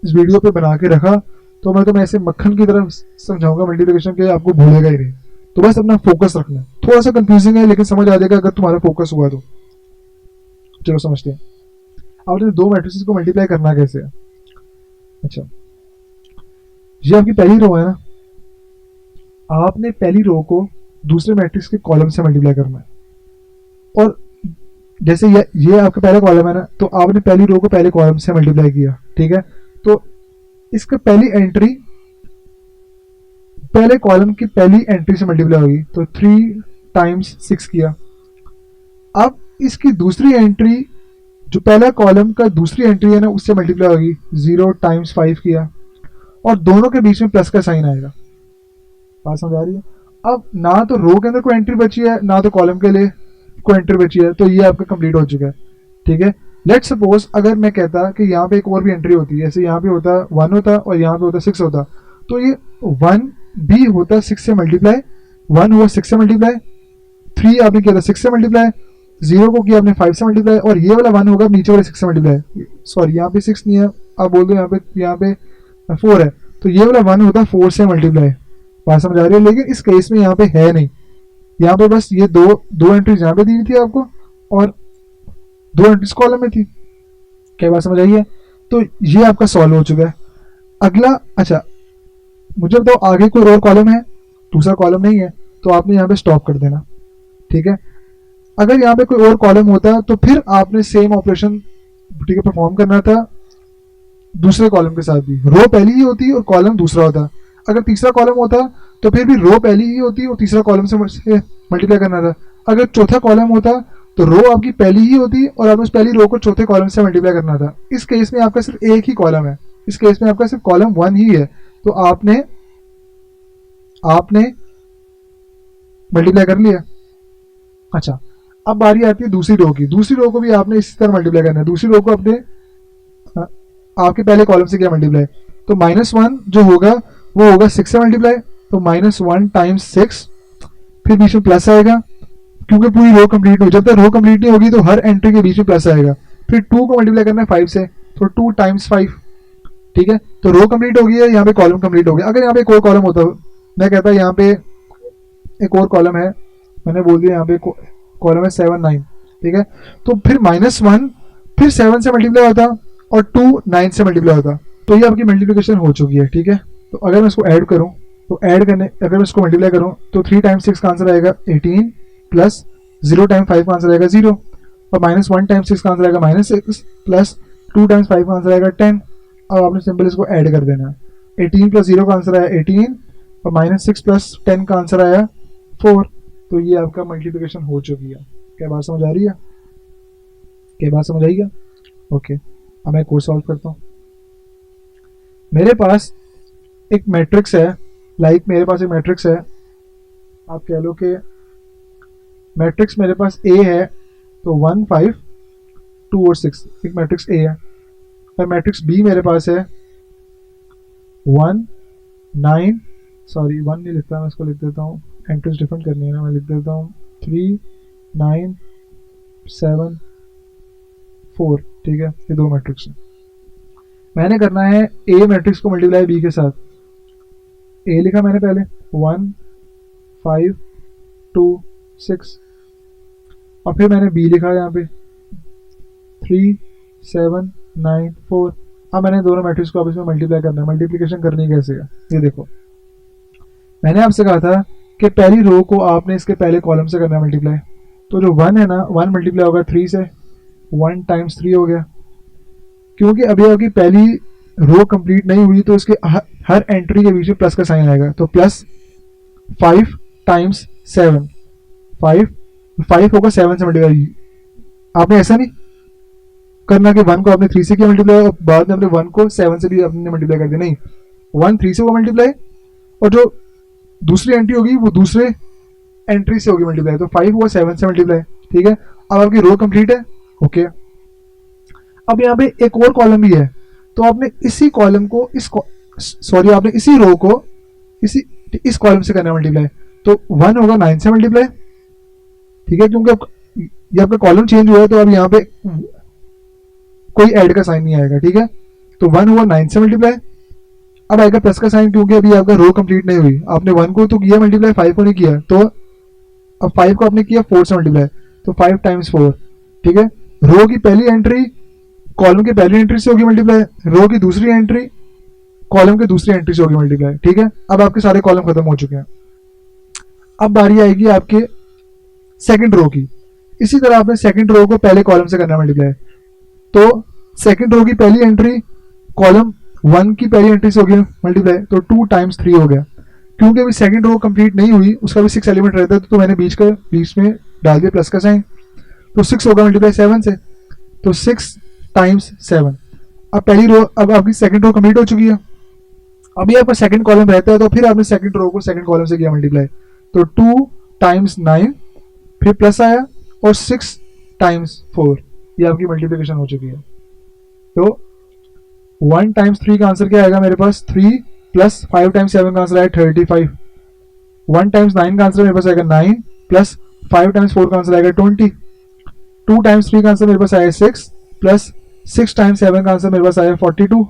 इस वीडियो पे बना के रखा, तो मैं तुम्हें ऐसे मक्खन की तरफ समझाऊंगा मल्टीप्लिकेशन के, आपको भूलेगा ही नहीं। तो बस अपना फोकस रखना, थोड़ा सा कंफ्यूजिंग है लेकिन समझ आ जाएगा अगर तुम्हारा फोकस हुआ तो। चलो समझते हैं। आपने 2 मैट्रिसेस को मल्टीप्लाई करना कैसे है। अच्छा, ये आपकी पहली रो है ना, आपने पहली रो को दूसरे मैट्रिक्स के कॉलम से मल्टीप्लाई करना है, और जैसे ये आपका पहला कॉलम है ना, तो आपने पहली रो को पहले कॉलम से मल्टीप्लाई किया, ठीक है, तो इसका पहली एंट्री पहले कॉलम की पहली एंट्री से मल्टीप्लाई होगी, तो 3 टाइम्स 6 किया। अब इसकी दूसरी एंट्री जो पहला कॉलम का दूसरी एंट्री है ना, उससे मल्टीप्लाई होगी, 0 टाइम्स 5 किया, और दोनों के बीच में प्लस का साइन आएगा। बात समझ आ रही है? अब ना तो रो के अंदर कोई एंट्री बची है, ना तो कॉलम के लिए कोई एंट्री बची है, तो ये आपका कंप्लीट हो चुका है, ठीक है। लेट सपोज अगर मैं कहता कि यहाँ पे एक और भी एंट्री होती है, जैसे यहाँ पे होता 1 होता और यहाँ पे होता 6 होता, तो ये 1 भी होता 6 से मल्टीप्लाई, 1 हुआ 6 से मल्टीप्लाई, 3 आपने किया था 6 से मल्टीप्लाई, 0 को किया आपने 5 से मल्टीप्लाई, और ये वाला 1 होगा नीचे वाले 6 से मल्टीप्लाई। सॉरी, यहाँ पे 6 नहीं है, आप बोल दो यहाँ पे 4 है, तो ये वाला 1 होता 4 से मल्टीप्लाई। बात समझ आ रही है? लेकिन इस केस में यहाँ पे है नहीं, यहाँ पे बस ये दो एंट्रीज यहाँ पे दी थी आपको, और 2 एंट्रीज कॉलम में थी। क्या बात समझ आई है? तो ये आपका सॉल्व हो चुका है। अगला, अच्छा मुझे बताओ आगे कोई और कॉलम है, दूसरा कॉलम नहीं है, तो आपने यहाँ पे स्टॉप कर देना, ठीक है। अगर यहाँ पे कोई और कॉलम होता तो फिर आपने सेम ऑपरेशन, ठीक है, परफॉर्म करना था दूसरे कॉलम के साथ भी। रो पहली ही होती और कॉलम दूसरा होता। अगर तीसरा कॉलम होता तो फिर भी रो पहली ही होती और तीसरा कॉलम से मल्टीप्लाई करना था। अगर चौथा कॉलम होता तो रो आपकी पहली ही होती और आपने उस पहली रो को चौथे कॉलम से मल्टीप्लाई करना था। इस केस में आपका सिर्फ एक ही कॉलम है, इस केस में आपका सिर्फ कॉलम 1 ही है, तो आपने मल्टीप्लाई कर लिया। अच्छा, अब बारी आती है दूसरी रो की। दूसरी रो को भी आपने इसी तरह मल्टीप्लाई करना है। दूसरी रो को अपने आपके पहले कॉलम से किया मल्टीप्लाई, तो -1 जो होगा वो होगा 6 से मल्टीप्लाई, तो -1 टाइम्स 6, फिर बीच में प्लस आएगा क्योंकि पूरी रो कंप्लीट हो। जब तक रो कंप्लीट नहीं होगी तो हर एंट्री के बीच में प्लस आएगा। फिर 2 को मल्टीप्लाई करना है 5 से, तो 2 टाइम्स 5। ठीक है, तो रो कंप्लीट हो गई है, यहाँ पे कॉलम कंप्लीट हो गया। अगर यहाँ पे एक और कॉलम होता, मैं कहता यहाँ पे एक और कॉलम है, मैंने बोल दिया यहाँ पे कॉलम है 7 9। ठीक है, तो फिर -1 फिर 7 से मल्टीप्लाई होता और 2 9 से मल्टीप्लाई होता, तो ये आपकी मल्टीप्लिकेशन हो चुकी है। ठीक है, तो अगर मैं इसको ऐड करूँ, तो ऐड करने अगर मैं इसको मल्टीप्लाई करूँ तो 3 टाइम्स 6 का आंसर आएगा 18, प्लस 0 टाइम्स 5 का आंसर आएगा 0, और -1 टाइम्स 6 का आंसर आएगा -6, प्लस 2 टाइम्स 5 का आंसर आएगा 10। अब आपने सिंपल इसको ऐड कर देना है। 18 प्लस 0 का आंसर आया 18, और -6 प्लस 10 का आंसर आया 4। तो ये आपका मल्टीप्लिकेशन हो चुकी है। क्या बात समझ आ रही है? क्या बात समझ आई क्या? ओके, अब मैं कोड सॉल्व करता हूँ। मेरे पास एक मैट्रिक्स है, मेरे पास एक मैट्रिक्स है, आप कह लो कि मैट्रिक्स मेरे पास ए है, तो 1 5 2 और 6 एक मैट्रिक्स ए है। और मैट्रिक्स बी मेरे पास है 1 9, सॉरी 1 नहीं लिखता, मैं इसको लिख देता हूँ, एंट्रीज डिफरेंट करनी है ना, मैं लिख देता हूँ 3 9 7 4। ठीक है, ये दो मैट्रिक्स हैं। मैंने करना है ए मैट्रिक्स को मल्टीप्लाई बी के साथ। ए लिखा मैंने पहले 1 5 2 6, और फिर मैंने बी लिखा यहाँ पे 3 7 9 4। अब मैंने दोनों मैट्रिक्स को अब इसमें मल्टीप्लाई करना है। मल्टीप्लिकेशन करनी कैसे है ये देखो, मैंने आपसे कहा था कि पहली रो को आपने इसके पहले कॉलम से करना है मल्टीप्लाई। तो जो 1 है ना, 1 मल्टीप्लाई होगा 3 से, 1 टाइम्स 3 हो गया। क्योंकि अभी आपकी पहली रो कंप्लीट नहीं हुई तो इसके हर एंट्री के बीच में प्लस का साइन आएगा, तो प्लस 5 टाइम्स 7, 5 होगा 7 से मल्टीप्लाई। आपने ऐसा नहीं करना कि 1 को आपने 3 से किया मल्टीप्लाई और बाद में अपने 1 को 7 से भी आपने मल्टीप्लाई कर दिया, नहीं, 1 3 से होगा मल्टीप्लाई, और जो दूसरी एंट्री होगी वो दूसरे एंट्री से होगी मल्टीप्लाई, तो 5 हुआ 7 से मल्टीप्लाई। ठीक है, अब आपकी रो कंप्लीट है। ओके, अब यहाँ पे एक और कॉलम भी है, तो आपने इसी कॉलम को आपने इसी रो को इस कॉलम से करना है मल्टीप्लाई, तो 1 होगा 9 से मल्टीप्लाई। ठीक है, क्योंकि ये आपका कॉलम चेंज हुआ है, तो अब यहाँ पे कोई ऐड का साइन नहीं आएगा। ठीक है, तो 1 हुआ 9 से मल्टीप्लाई, अब आएगा प्लस का साइन क्योंकि अभी आपका रो कंप्लीट नहीं हुई। आपने 1 को तो किया मल्टीप्लाई, 5 को नहीं किया, तो अब 5 को आपने किया 4 से मल्टीप्लाई, तो 5 टाइम्स 4। ठीक है, रो की पहली एंट्री कॉलम की पहली एंट्री से होगी मल्टीप्लाई, रो की दूसरी एंट्री कॉलम की दूसरी एंट्री से होगी मल्टीप्लाई। ठीक है, अब आपके सारे कॉलम खत्म हो चुके हैं। अब बारी आएगी आपके सेकंड रो की। इसी तरह आपने सेकंड रो को पहले कॉलम से करना है मल्टीप्लाई, तो सेकंड रो की पहली एंट्री कॉलम 1 की पहली एंट्री से हो गया मल्टीप्लाई, तो 2 टाइम्स 3 हो गया। क्योंकि अभी सेकंड रो कंप्लीट नहीं हुई, उसका भी 6 एलिमेंट रहता है, तो मैंने बीच में डाल दिया प्लस का साइन, तो 6 होगा मल्टीप्लाई 7 से, तो 6 टाइम्स 7। अब पहली रो, अब आपकी सेकंड रो कंप्लीट हो चुकी है। अभी आपका सेकंड कॉलम रहता है, तो फिर आपने सेकंड रो को सेकंड कॉलम से किया मल्टीप्लाई, तो 2 टाइम्स 9, फिर प्लस आया, और 6 टाइम्स 4। ये आपकी मल्टीप्लिकेशन हो चुकी है। तो 1 टाइम्स 3 का आंसर क्या आएगा मेरे पास 3, प्लस 5 टाइम्स 7 का आंसर आएगा 35। 1 टाइम्स 9 का आंसर मेरे पास आएगा 9, प्लस 5 टाइम्स 4 का आंसर आएगा 20। 2 टाइम्स 3 का आंसर मेरे पास आया 6, प्लस 6 टाइम्स 7 का आंसर मेरे पास आया 42।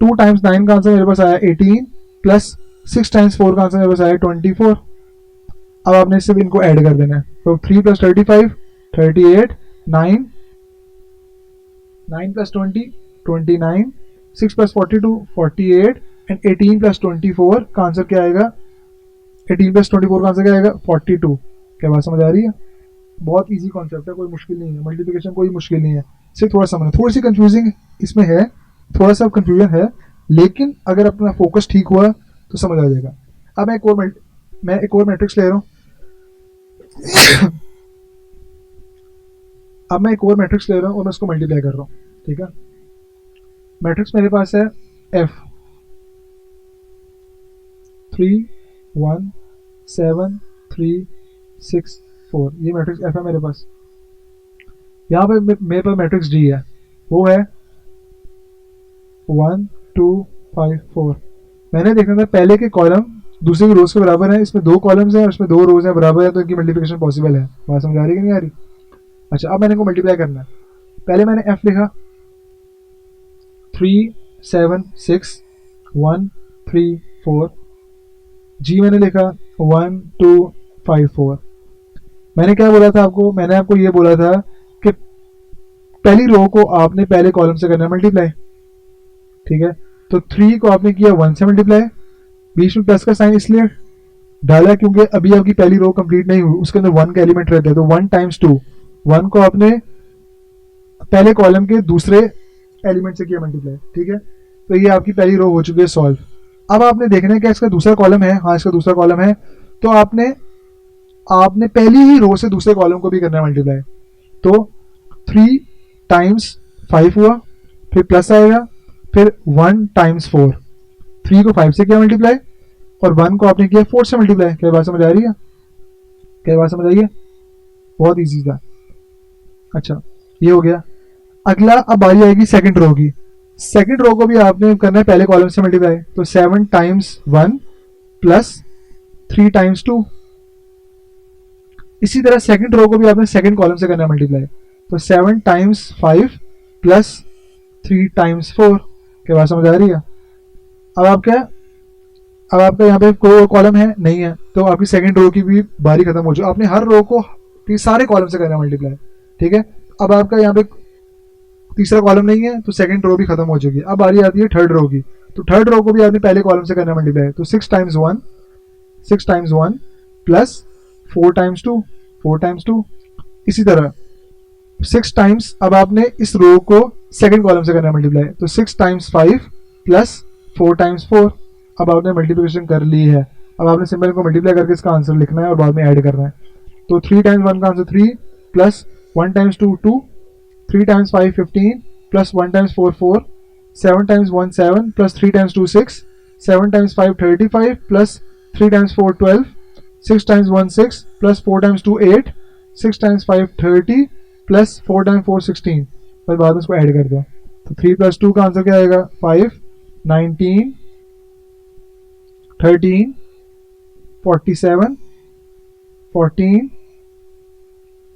2 टाइम्स 9 का आंसर मेरे पास आया 18, प्लस 6 टाइम्स 4 का आंसर मेरे पास आया 24। अब आपने सिर्फ इनको ऐड कर देना है, तो 3 plus 35 38, 9 plus 20 29, 6 plus 42 48, and 18 plus 24 का आंसर क्या आएगा, 18 प्लस 24 का आंसर क्या आएगा 42। क्या बात समझ आ रही है? बहुत इजी कॉन्सेप्ट है, कोई मुश्किल नहीं है। मल्टीप्लिकेशन कोई मुश्किल नहीं है, सिर्फ थोड़ा समझना। थोड़ी सी कंफ्यूजिंग इसमें है, थोड़ा सा कंफ्यूजन है, लेकिन अगर अपना फोकस ठीक हुआ तो समझ आ जाएगा। अब मैं एक और मैट्रिक्स ले रहा हूँ अब मैं एक और मैट्रिक्स ले रहा हूँ और मैं उसको मल्टीप्लाई कर रहा हूँ। ठीक है, मैट्रिक्स मेरे पास है F 3 1 7 3 6 4, ये मैट्रिक्स F है मेरे पास। यहाँ पे मेरे पास मैट्रिक्स D है, वो है 1 2 5 4। मैंने देखना था पहले के कॉलम दूसरे की रोज के बराबर है, इसमें 2 कॉलम्स हैं और इसमें 2 रोज हैं बराबर है, तो इनकी मल्टीप्लिकेशन पॉसिबल है। बात समझ आ रही है कि नहीं आ रही? अच्छा, अब मैंने इनको मल्टीप्लाई करना है। पहले मैंने F लिखा 3 7 6 1 3 4, G मैंने लिखा 1 2 5 4। मैंने क्या बोला था आपको? मैंने आपको ये बोला था कि पहली रो को आपने पहले कॉलम से करना मल्टीप्लाई, ठीक है? तो 3 को आपने किया 1 से मल्टीप्लाई, बीच में प्लस का साइन इसलिए डाला क्योंकि अभी आपकी पहली रो कंप्लीट नहीं हुई, उसके अंदर 1 का एलिमेंट रहता है, तो 1 टाइम्स 2, 1 को आपने पहले कॉलम के दूसरे एलिमेंट से किया मल्टीप्लाई, ठीक है? तो ये आपकी पहली रो हो चुकी है सॉल्व। अब आपने देखना है कि इसका दूसरा कॉलम है, हाँ इसका दूसरा कॉलम है, तो आपने पहली ही रो से दूसरे कॉलम को भी करना है मल्टीप्लाई। तो 3 टाइम्स 5 हुआ, फिर प्लस आएगा, फिर 1 टाइम्स 4, 3 को 5 से किया मल्टीप्लाई और 1 को आपने किया 4 से मल्टीप्लाई। क्या बात समझ आ रही है? क्या बात समझ आई है? बहुत इजी था। अच्छा, ये हो गया। अगला अब बारी आएगी सेकंड रो की। सेकंड रो को भी आपने करना है पहले कॉलम से मल्टीप्लाई, तो 7 टाइम्स 1 प्लस 3 टाइम्स 2। इसी तरह सेकंड रो को भी आपने सेकंड कॉलम से करना है मल्टीप्लाई, तो 7 टाइम्स 5 प्लस 3 टाइम्स 4। क्या बात समझ आ रही है? अब आपका यहाँ पे कोई और कॉलम है नहीं है, तो आपकी सेकंड रो की भी बारी खत्म हो जाए। आपने हर रो को सारे कॉलम से करना है मल्टीप्लाई, ठीक है? अब आपका यहाँ पे तीसरा कॉलम नहीं है, तो सेकंड रो भी खत्म हो चुकी है। अब बारी आती है थर्ड रो की, तो थर्ड रो को भी आपने पहले कॉलम से करना है मल्टीप्लाई, तो 6 टाइम्स 1 प्लस 4 टाइम्स 2, 4 टाइम्स 2। इसी तरह 6 टाइम्स, अब आपने इस रो को सेकंड कॉलम से करना है मल्टीप्लाई, तो 6 टाइम्स 5 प्लस 4 टाइम्स 4। अब आपने मल्टीप्लिकेशन कर ली है। अब आपने सिंबल को मल्टीप्लाई करके इसका आंसर लिखना है और बाद में ऐड करना है। तो 3 टाइम्स 1 का answer 3 plus 1 times 2 2, 3 times 5 15 plus 1 times 4 4, 7 times 1 7 plus 3 times 2 6, 7 times 5 35 plus 3 times 4 12, 6 times 1 6 plus 4 times 2 8, 6 times 5 30 plus 4 times 4 16। फिर बाद में इसको ऐड कर दो, तो 3 प्लस 2 का आंसर क्या आएगा? 5 19 13 47 14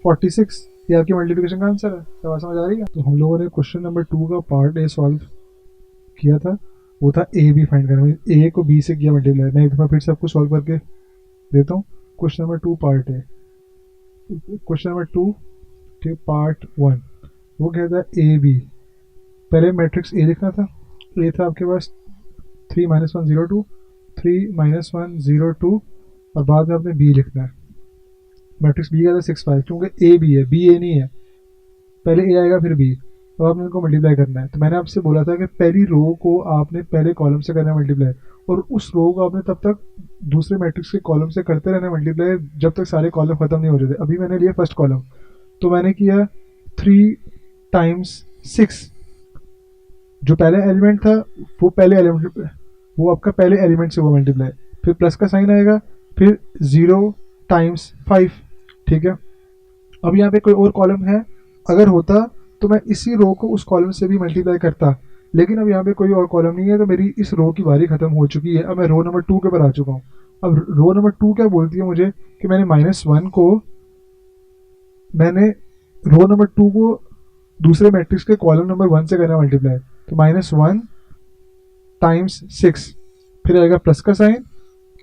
46। ये आपकी मल्टीप्लिकेशन का आंसर है। क्या बात समझ आ रही है? तो हम लोगों ने क्वेश्चन नंबर 2 का पार्ट ए सॉल्व किया था, वो था ए बी फाइंड करना, ए को बी से किया मल्टीप्लाई। मैं एक दफ़ा फिर सबको सॉल्व करके देता हूँ। Question number 2 part A, question number 2 ठीक, पार्ट 1 वो कहता है ए बी। पहले मैट्रिक्स ए लिखना था, ए था आपके पास 3 - 1 0 2, 3 - 1 0 2, और बाद में आपने बी लिखना है। मैट्रिक्स बी का था 6 5, क्योंकि ए बी है, बी ए नहीं है, पहले ए आएगा फिर बी। तो आपने इनको मल्टीप्लाई करना है। तो मैंने आपसे बोला था कि पहली रो को आपने पहले कॉलम से करना है मल्टीप्लाई, और उस रो को आपने तब तक दूसरे मैट्रिक्स के कॉलम से करते रहना मल्टीप्लाई जब तक सारे कॉलम खत्म नहीं हो जाते। अभी मैंने लिया फर्स्ट कॉलम, तो मैंने किया 3 टाइम्स 6, जो पहले एलिमेंट था वो आपका पहले एलिमेंट से वो मल्टीप्लाई, फिर प्लस का साइन आएगा, फिर 0 टाइम्स 5, ठीक है? अब यहाँ पे कोई और कॉलम है, अगर होता तो मैं इसी रो को उस कॉलम से भी मल्टीप्लाई करता, लेकिन अब यहाँ पे कोई और कॉलम नहीं है, तो मेरी इस रो की बारी खत्म हो चुकी है। अब मैं रो नंबर 2 के ऊपर आ चुका हूँ। अब रो नंबर 2 क्या बोलती है मुझे कि मैंने रो नंबर 2 को दूसरे मैट्रिक्स के कॉलम नंबर 1 से करना मल्टीप्लाई, तो -1 टाइम्स 6, फिर आएगा प्लस का साइन,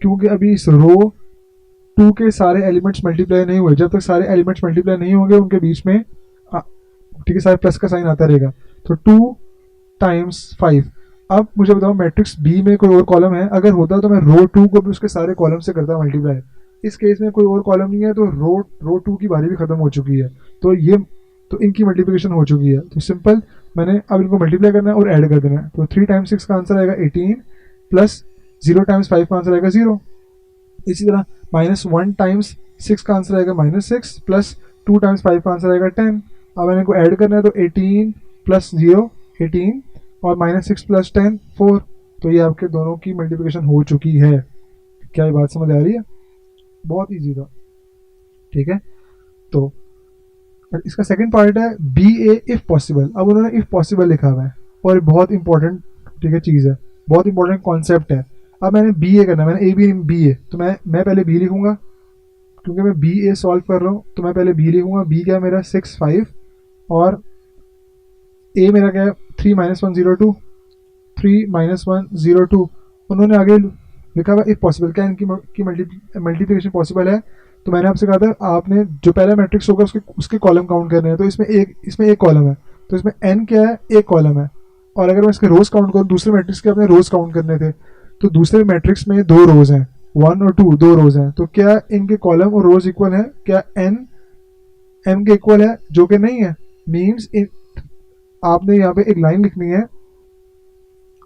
क्योंकि अभी इस रो 2 के सारे एलिमेंट्स मल्टीप्लाई नहीं हुए। जब तक सारे एलिमेंट्स मल्टीप्लाई नहीं होंगे उनके बीच में ठीक है सारे प्लस का साइन आता रहेगा। तो 2 टाइम्स 5। अब मुझे बताओ मैट्रिक्स बी में कोई और कॉलम है, अगर होता तो मैं रो 2 को भी उसके सारे कॉलम से करता मल्टीप्लाई। इस केस में कोई और कॉलम नहीं है, तो रो 2 की बारी भी खत्म हो चुकी है, तो इनकी मल्टीप्लिकेशन हो चुकी है। तो सिंपल मैंने अब इनको मल्टीप्लाई करना है और ऐड कर देना है। तो 3 टाइम्स 6 का आंसर आएगा 18 प्लस 0 टाइम्स 5 का आंसर आएगा 0। इसी तरह -1 टाइम्स 6 का आंसर आएगा -6 प्लस 2 टाइम्स 5 का आंसर आएगा 10। अब मैंने इनको ऐड करना है, तो 18 प्लस 0 18 और -6 + 10 4। तो ये आपके दोनों की मल्टीप्लिकेशन हो चुकी है। क्या ये बात समझ आ रही है? बहुत ईजी था, ठीक है। तो इसका सेकंड पार्ट है बी ए इफ पॉसिबल। अब उन्होंने इफ पॉसिबल लिखा हुआ है और बहुत इंपॉर्टेंट, ठीक है, चीज़ है, बहुत इंपॉर्टेंट कॉन्सेप्ट है। अब मैंने बी ए करना है, मैंने ए बी ए, तो मैं पहले बी लिखूंगा क्योंकि मैं बी ए सॉल्व कर रहा हूँ। तो मैं पहले बी लिखूंगा। बी क्या है मेरा 6 5 और ए मेरा क्या है 3 -1 0 2 3 -1 0 2। उन्होंने आगे लिखा हुआ इफ पॉसिबल, क्या इनकी मल्टीप्लिकेशन पॉसिबल है। तो मैंने आपसे कहा था आपने जो पहला मैट्रिक्स होगा उसके कॉलम काउंट करने हैं। तो इसमें एक कॉलम है, तो इसमें एन क्या है, एक कॉलम है। और अगर मैं इसके रोज काउंट करूँ, दूसरे मैट्रिक्स के अपने रोज काउंट करने थे, तो दूसरे मैट्रिक्स में 2 रोज हैं, 1 और 2, 2 रोज हैं। तो क्या इनके कॉलम और रोज इक्वल है? क्या एन एम के इक्वल है? जो कि नहीं है। मीन्स आपने यहाँ पे एक लाइन लिखनी है,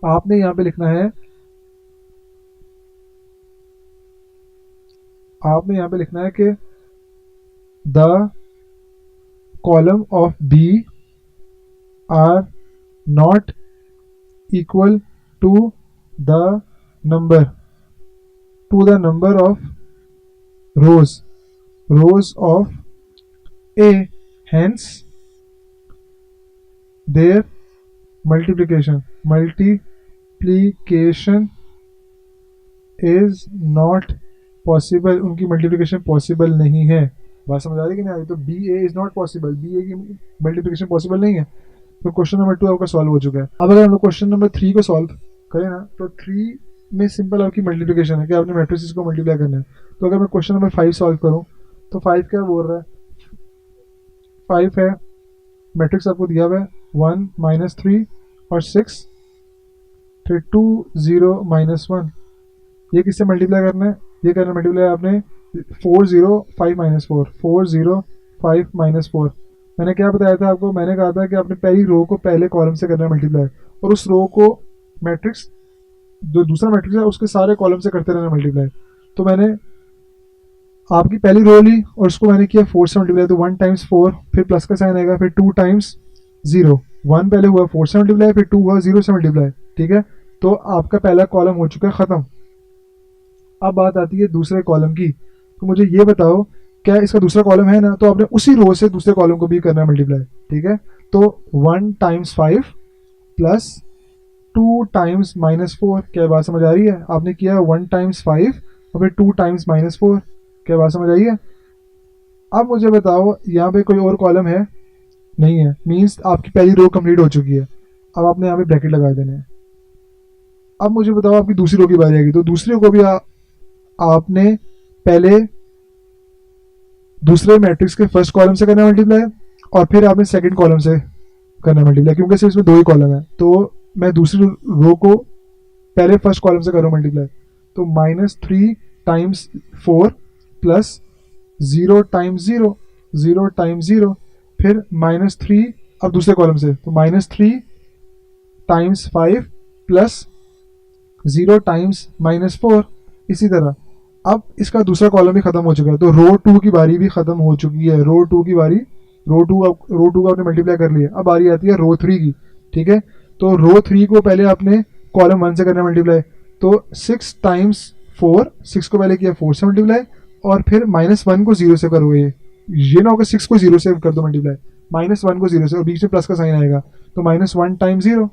आपने यहाँ पे लिखना है, आपने यहाँ पे लिखना है कि the column of B are not equal to the number of rows of A, hence their multiplication is not possible। उनकी मल्टीप्लिकेशन पॉसिबल नहीं है। बात समझ आ रही कि नहीं आ रही? तो B A is not possible, B A की मल्टीप्लिकेशन पॉसिबल नहीं है। तो क्वेश्चन नंबर 2 आपका सॉल्व हो चुका है। अब अगर हम लोग क्वेश्चन नंबर 3 को सॉल्व करें ना, तो 3 में सिंपल आपकी मल्टीप्लिकेशन है कि आपने मैट्रिसेस को मल्टीप्लाई करना है। तो अगर मैं क्वेश्चन नंबर 5 सॉल्व करूँ, तो 5 क्या बोल रहा है? 5 है, मैट्रिक्स आपको दिया हुआ है 1 -3 और 6, फिर 2 0 -1। ये किससे मल्टीप्लाई करना है? ये करना मल्टीप्लाई आपने 4 0 5 -4, 4 0 5 -4। मैंने क्या बताया था आपको? मैंने कहा था कि आपने पहली रो को पहले कॉलम से करना है मल्टीप्लाई, और उस रो को मैट्रिक्स, जो दूसरा मैट्रिक्स है उसके सारे कॉलम से करते रहना मल्टीप्लाई। तो मैंने आपकी पहली रो ली और उसको मैंने किया 4 से मल्टीप्लाई। तो 1 × 4, फिर प्लस का साइन आएगा, फिर 2 × 0। 1 पहले हुआ 4 से मल्टीप्लाई, फिर 2 हुआ 0 से मल्टीप्लाई, ठीक है। तो आपका पहला कॉलम हो चुका है ख़त्म। अब बात आती है दूसरे कॉलम की। तो मुझे ये बताओ, क्या इसका दूसरा कॉलम है ना? तो आपने उसी रो से दूसरे कॉलम को भी करना है मल्टीप्लाई, ठीक है। तो 1 × 5 प्लस 2 × -4। क्या बात समझ आ रही है? आपने किया 1 × 5 और फिर 2 × -4। क्या बात समझ आई है? अब मुझे बताओ, यहाँ पे कोई और कॉलम है? नहीं है। मीन्स आपकी पहली रो कंप्लीट हो चुकी है। अब आपने यहाँ पे ब्रैकेट लगा देने हैं। अब मुझे बताओ आपकी दूसरी रो की बारी आएगी, तो दूसरी रो को भी आपने पहले दूसरे मैट्रिक्स के फर्स्ट कॉलम से करना मल्टीप्लाई, और फिर आपने सेकंड कॉलम से करना मल्टीप्लाई, क्योंकि सिर्फ इसमें 2 ही कॉलम है। तो मैं दूसरी रो को पहले फर्स्ट कॉलम से करूँ मल्टीप्लाई। तो -3 × 4 प्लस 0 × 0, 0 × 0, फिर -3 अब दूसरे कॉलम से, तो -3 × 5 प्लस 0 × -4। इसी तरह अब इसका दूसरा कॉलम भी खत्म हो चुका है, तो रो 2 की बारी भी खत्म हो चुकी है। रो 2 की बारी, रो 2 का आपने मल्टीप्लाई कर लिया। अब बारी आती है रो 3 की, ठीक है। तो रो 3 को पहले आपने कॉलम 1 से करना मल्टीप्लाई। तो 6 × 4, 6 को पहले किया 4 से मल्टीप्लाई, और फिर -1 को 0 से करोगे। ये ना होगा 6 को 0 से कर दो मल्टीप्लाई, -1 को 0 से, और बीच में प्लस का साइन आएगा, तो -1 × 0।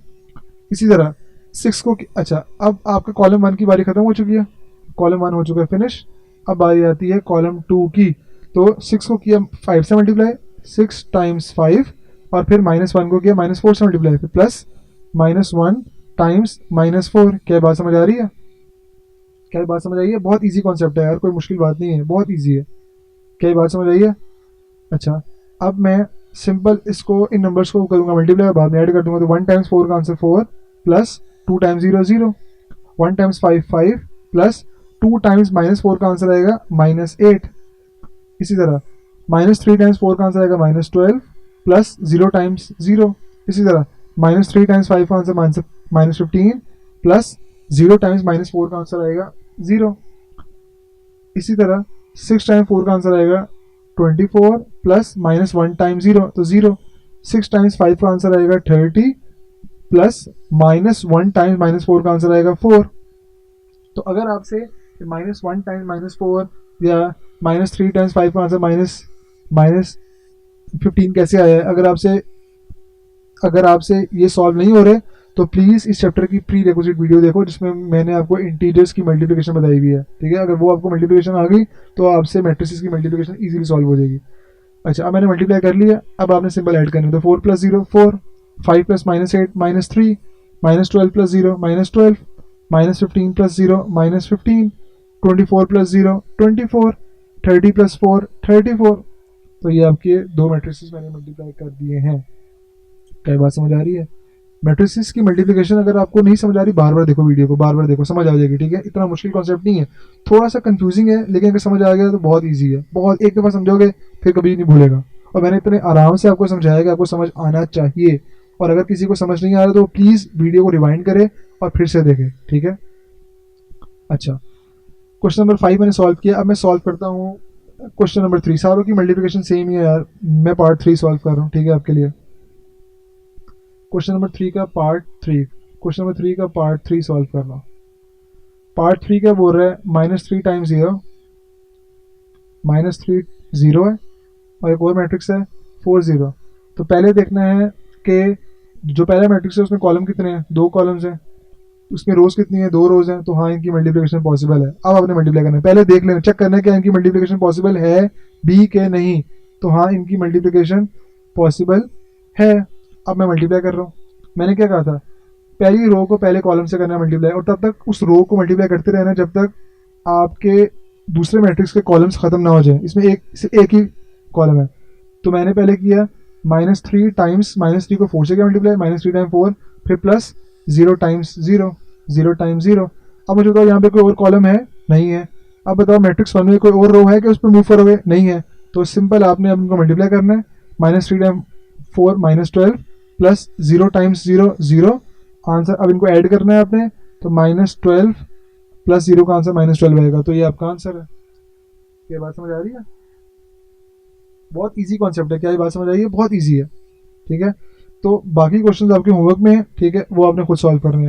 इसी तरह 6 को, अच्छा, अब आपका कॉलम 1 की बारी खत्म हो चुकी है, कॉलम 1 हो चुका है फिनिश। अब बारी आती है कॉलम 2 की। तो 6 को किया 5 से मल्टीप्लाई, 6 × 5, और फिर -1 को किया -4 से मल्टीप्लाई, फिर प्लस -1 × -4। क्या बात समझ आ रही है? क्या बात समझ आई है? बहुत इजी कॉन्सेप्ट है यार, कोई मुश्किल बात नहीं है, बहुत इजी है। क्या बात समझ आई है? अच्छा, अब मैं सिंपल इसको, इन नंबर्स को करूँगा मल्टीप्लाई, बाद में ऐड कर दूंगा। तो 1 × 4 का आंसर 4 प्लस 2 × 0 0, 1 × 5 5 प्लस 2 × -4 का आंसर आएगा -8। इसी तरह -3 × 4 का आंसर आएगा -12 प्लस 0 × 0। इसी तरह -3 × 5 का आंसर -15 प्लस 0 × -4 का आंसर आएगा 0। इसी तरह 6 × 4 का आंसर आएगा 24 प्लस -1 × 0, तो 0। 6 × 5 का आंसर आएगा 30 प्लस -1 टाइम्स -4 का आंसर आएगा 4। तो अगर आपसे -1 टाइम्स -4 या -3 टाइम्स 5 का आंसर -15 कैसे आया है, अगर आपसे ये सॉल्व नहीं हो रहे तो प्लीज़ इस चैप्टर की प्री रिक्विजिट वीडियो देखो जिसमें मैंने आपको इंटीजर्स की मल्टीप्लिकेशन बताई हुई है, ठीक है। अगर वो आपको मल्टीप्लिकेशन आ गई तो आपसे मैट्रिसेस की मल्टीप्लिकेशन इजीली सॉल्व हो जाएगी। अच्छा, अब मैंने मल्टीप्लाई कर लिया, अब आपने सिंपल ऐड करनी है। तो 4 + 0 4, 5 + -8 -3, -12 + 0 -12, -15 + 0 -15, 24 + 0 24, 30 + 4 34। तो ये आपके दो मैट्रिसेस मैंने मल्टीप्लाई कर दिए हैं। क्या बात समझ आ रही है? मैट्रिसेस की मल्टीप्लिकेशन अगर आपको नहीं समझ आ रही, बार बार देखो वीडियो को, बार बार देखो, समझ आ जाएगी, ठीक है। इतना मुश्किल कॉन्सेप्ट नहीं है, थोड़ा सा कंफ्यूजिंग है, लेकिन अगर समझ आ गया तो बहुत ईजी है। बहुत, एक दफ़ा समझोगे फिर कभी नहीं भूलेगा। और मैंने इतने आराम से आपको समझाया कि आपको समझ आना चाहिए। और अगर किसी को समझ नहीं आ रहा तो प्लीज़ वीडियो को रिवाइंड करें और फिर से देखें, ठीक है। अच्छा, क्वेश्चन नंबर 5 मैंने सॉल्व किया। अब मैं सॉल्व करता हूँ क्वेश्चन नंबर 3। सारों की मल्टीप्लिकेशन सेम ही है यार, मैं पार्ट 3 सॉल्व कर रहा हूँ, ठीक है, आपके लिए। क्वेश्चन नंबर 3 का पार्ट 3, क्वेश्चन नंबर 3 का पार्ट 3 सॉल्व करना। पार्ट 3 क्या बोल रहा है? -3 टाइम्स 0, -3 0 है, और एक और मैट्रिक्स है 4 0। तो पहले देखना है कि जो पहला मैट्रिक्स है उसमें कॉलम कितने हैं? 2 कॉलम्स हैं। उसमें रोज कितनी है? 2 रोज हैं। तो हाँ, इनकी मल्टीप्लिकेशन पॉसिबल है। अब आपने मल्टीप्लाई करना है, पहले देख लेना, चेक करना है कि इनकी मल्टीप्लिकेशन पॉसिबल है भी के नहीं। तो हाँ, इनकी मल्टीप्लिकेशन पॉसिबल है। अब मैं मल्टीप्लाई कर रहा हूँ। मैंने क्या कहा था? पहली रो को पहले कॉलम से करना है मल्टीप्लाई, और तब तक उस रो को मल्टीप्लाई करते रहना जब तक आपके दूसरे मैट्रिक्स के कॉलम्स खत्म ना हो जाए। इसमें सिर्फ एक ही कॉलम है। तो मैंने पहले किया -3 टाइम्स -3 को 4 से किया मल्टीप्लाई, -3 टाइम 4, फिर प्लस 0 टाइम्स 0, 0 टाइम्स 0। अब मुझे बताओ यहाँ पे कोई और कॉलम है? नहीं है। अब बताओ मैट्रिक्स 1 में कोई और रो है कि उस पर मूव करोगे? नहीं है। तो सिंपल आपने अब इनको मल्टीप्लाई करना है। -3 टाइम 4 -12, प्लस 0 टाइम्स 0 0। आंसर अब इनको ऐड करना है आपने, तो -12 प्लस 0 का आंसर -12 आएगा। तो ये आपका आंसर है। क्या बात समझ आ रही है? बहुत इजी कॉन्सेप्ट है। क्या ये बात समझ आई है? बहुत इजी है, ठीक है। तो बाकी क्वेश्चंस आपके होमवर्क में है, ठीक है, वो आपने खुद सॉल्व करने हैं।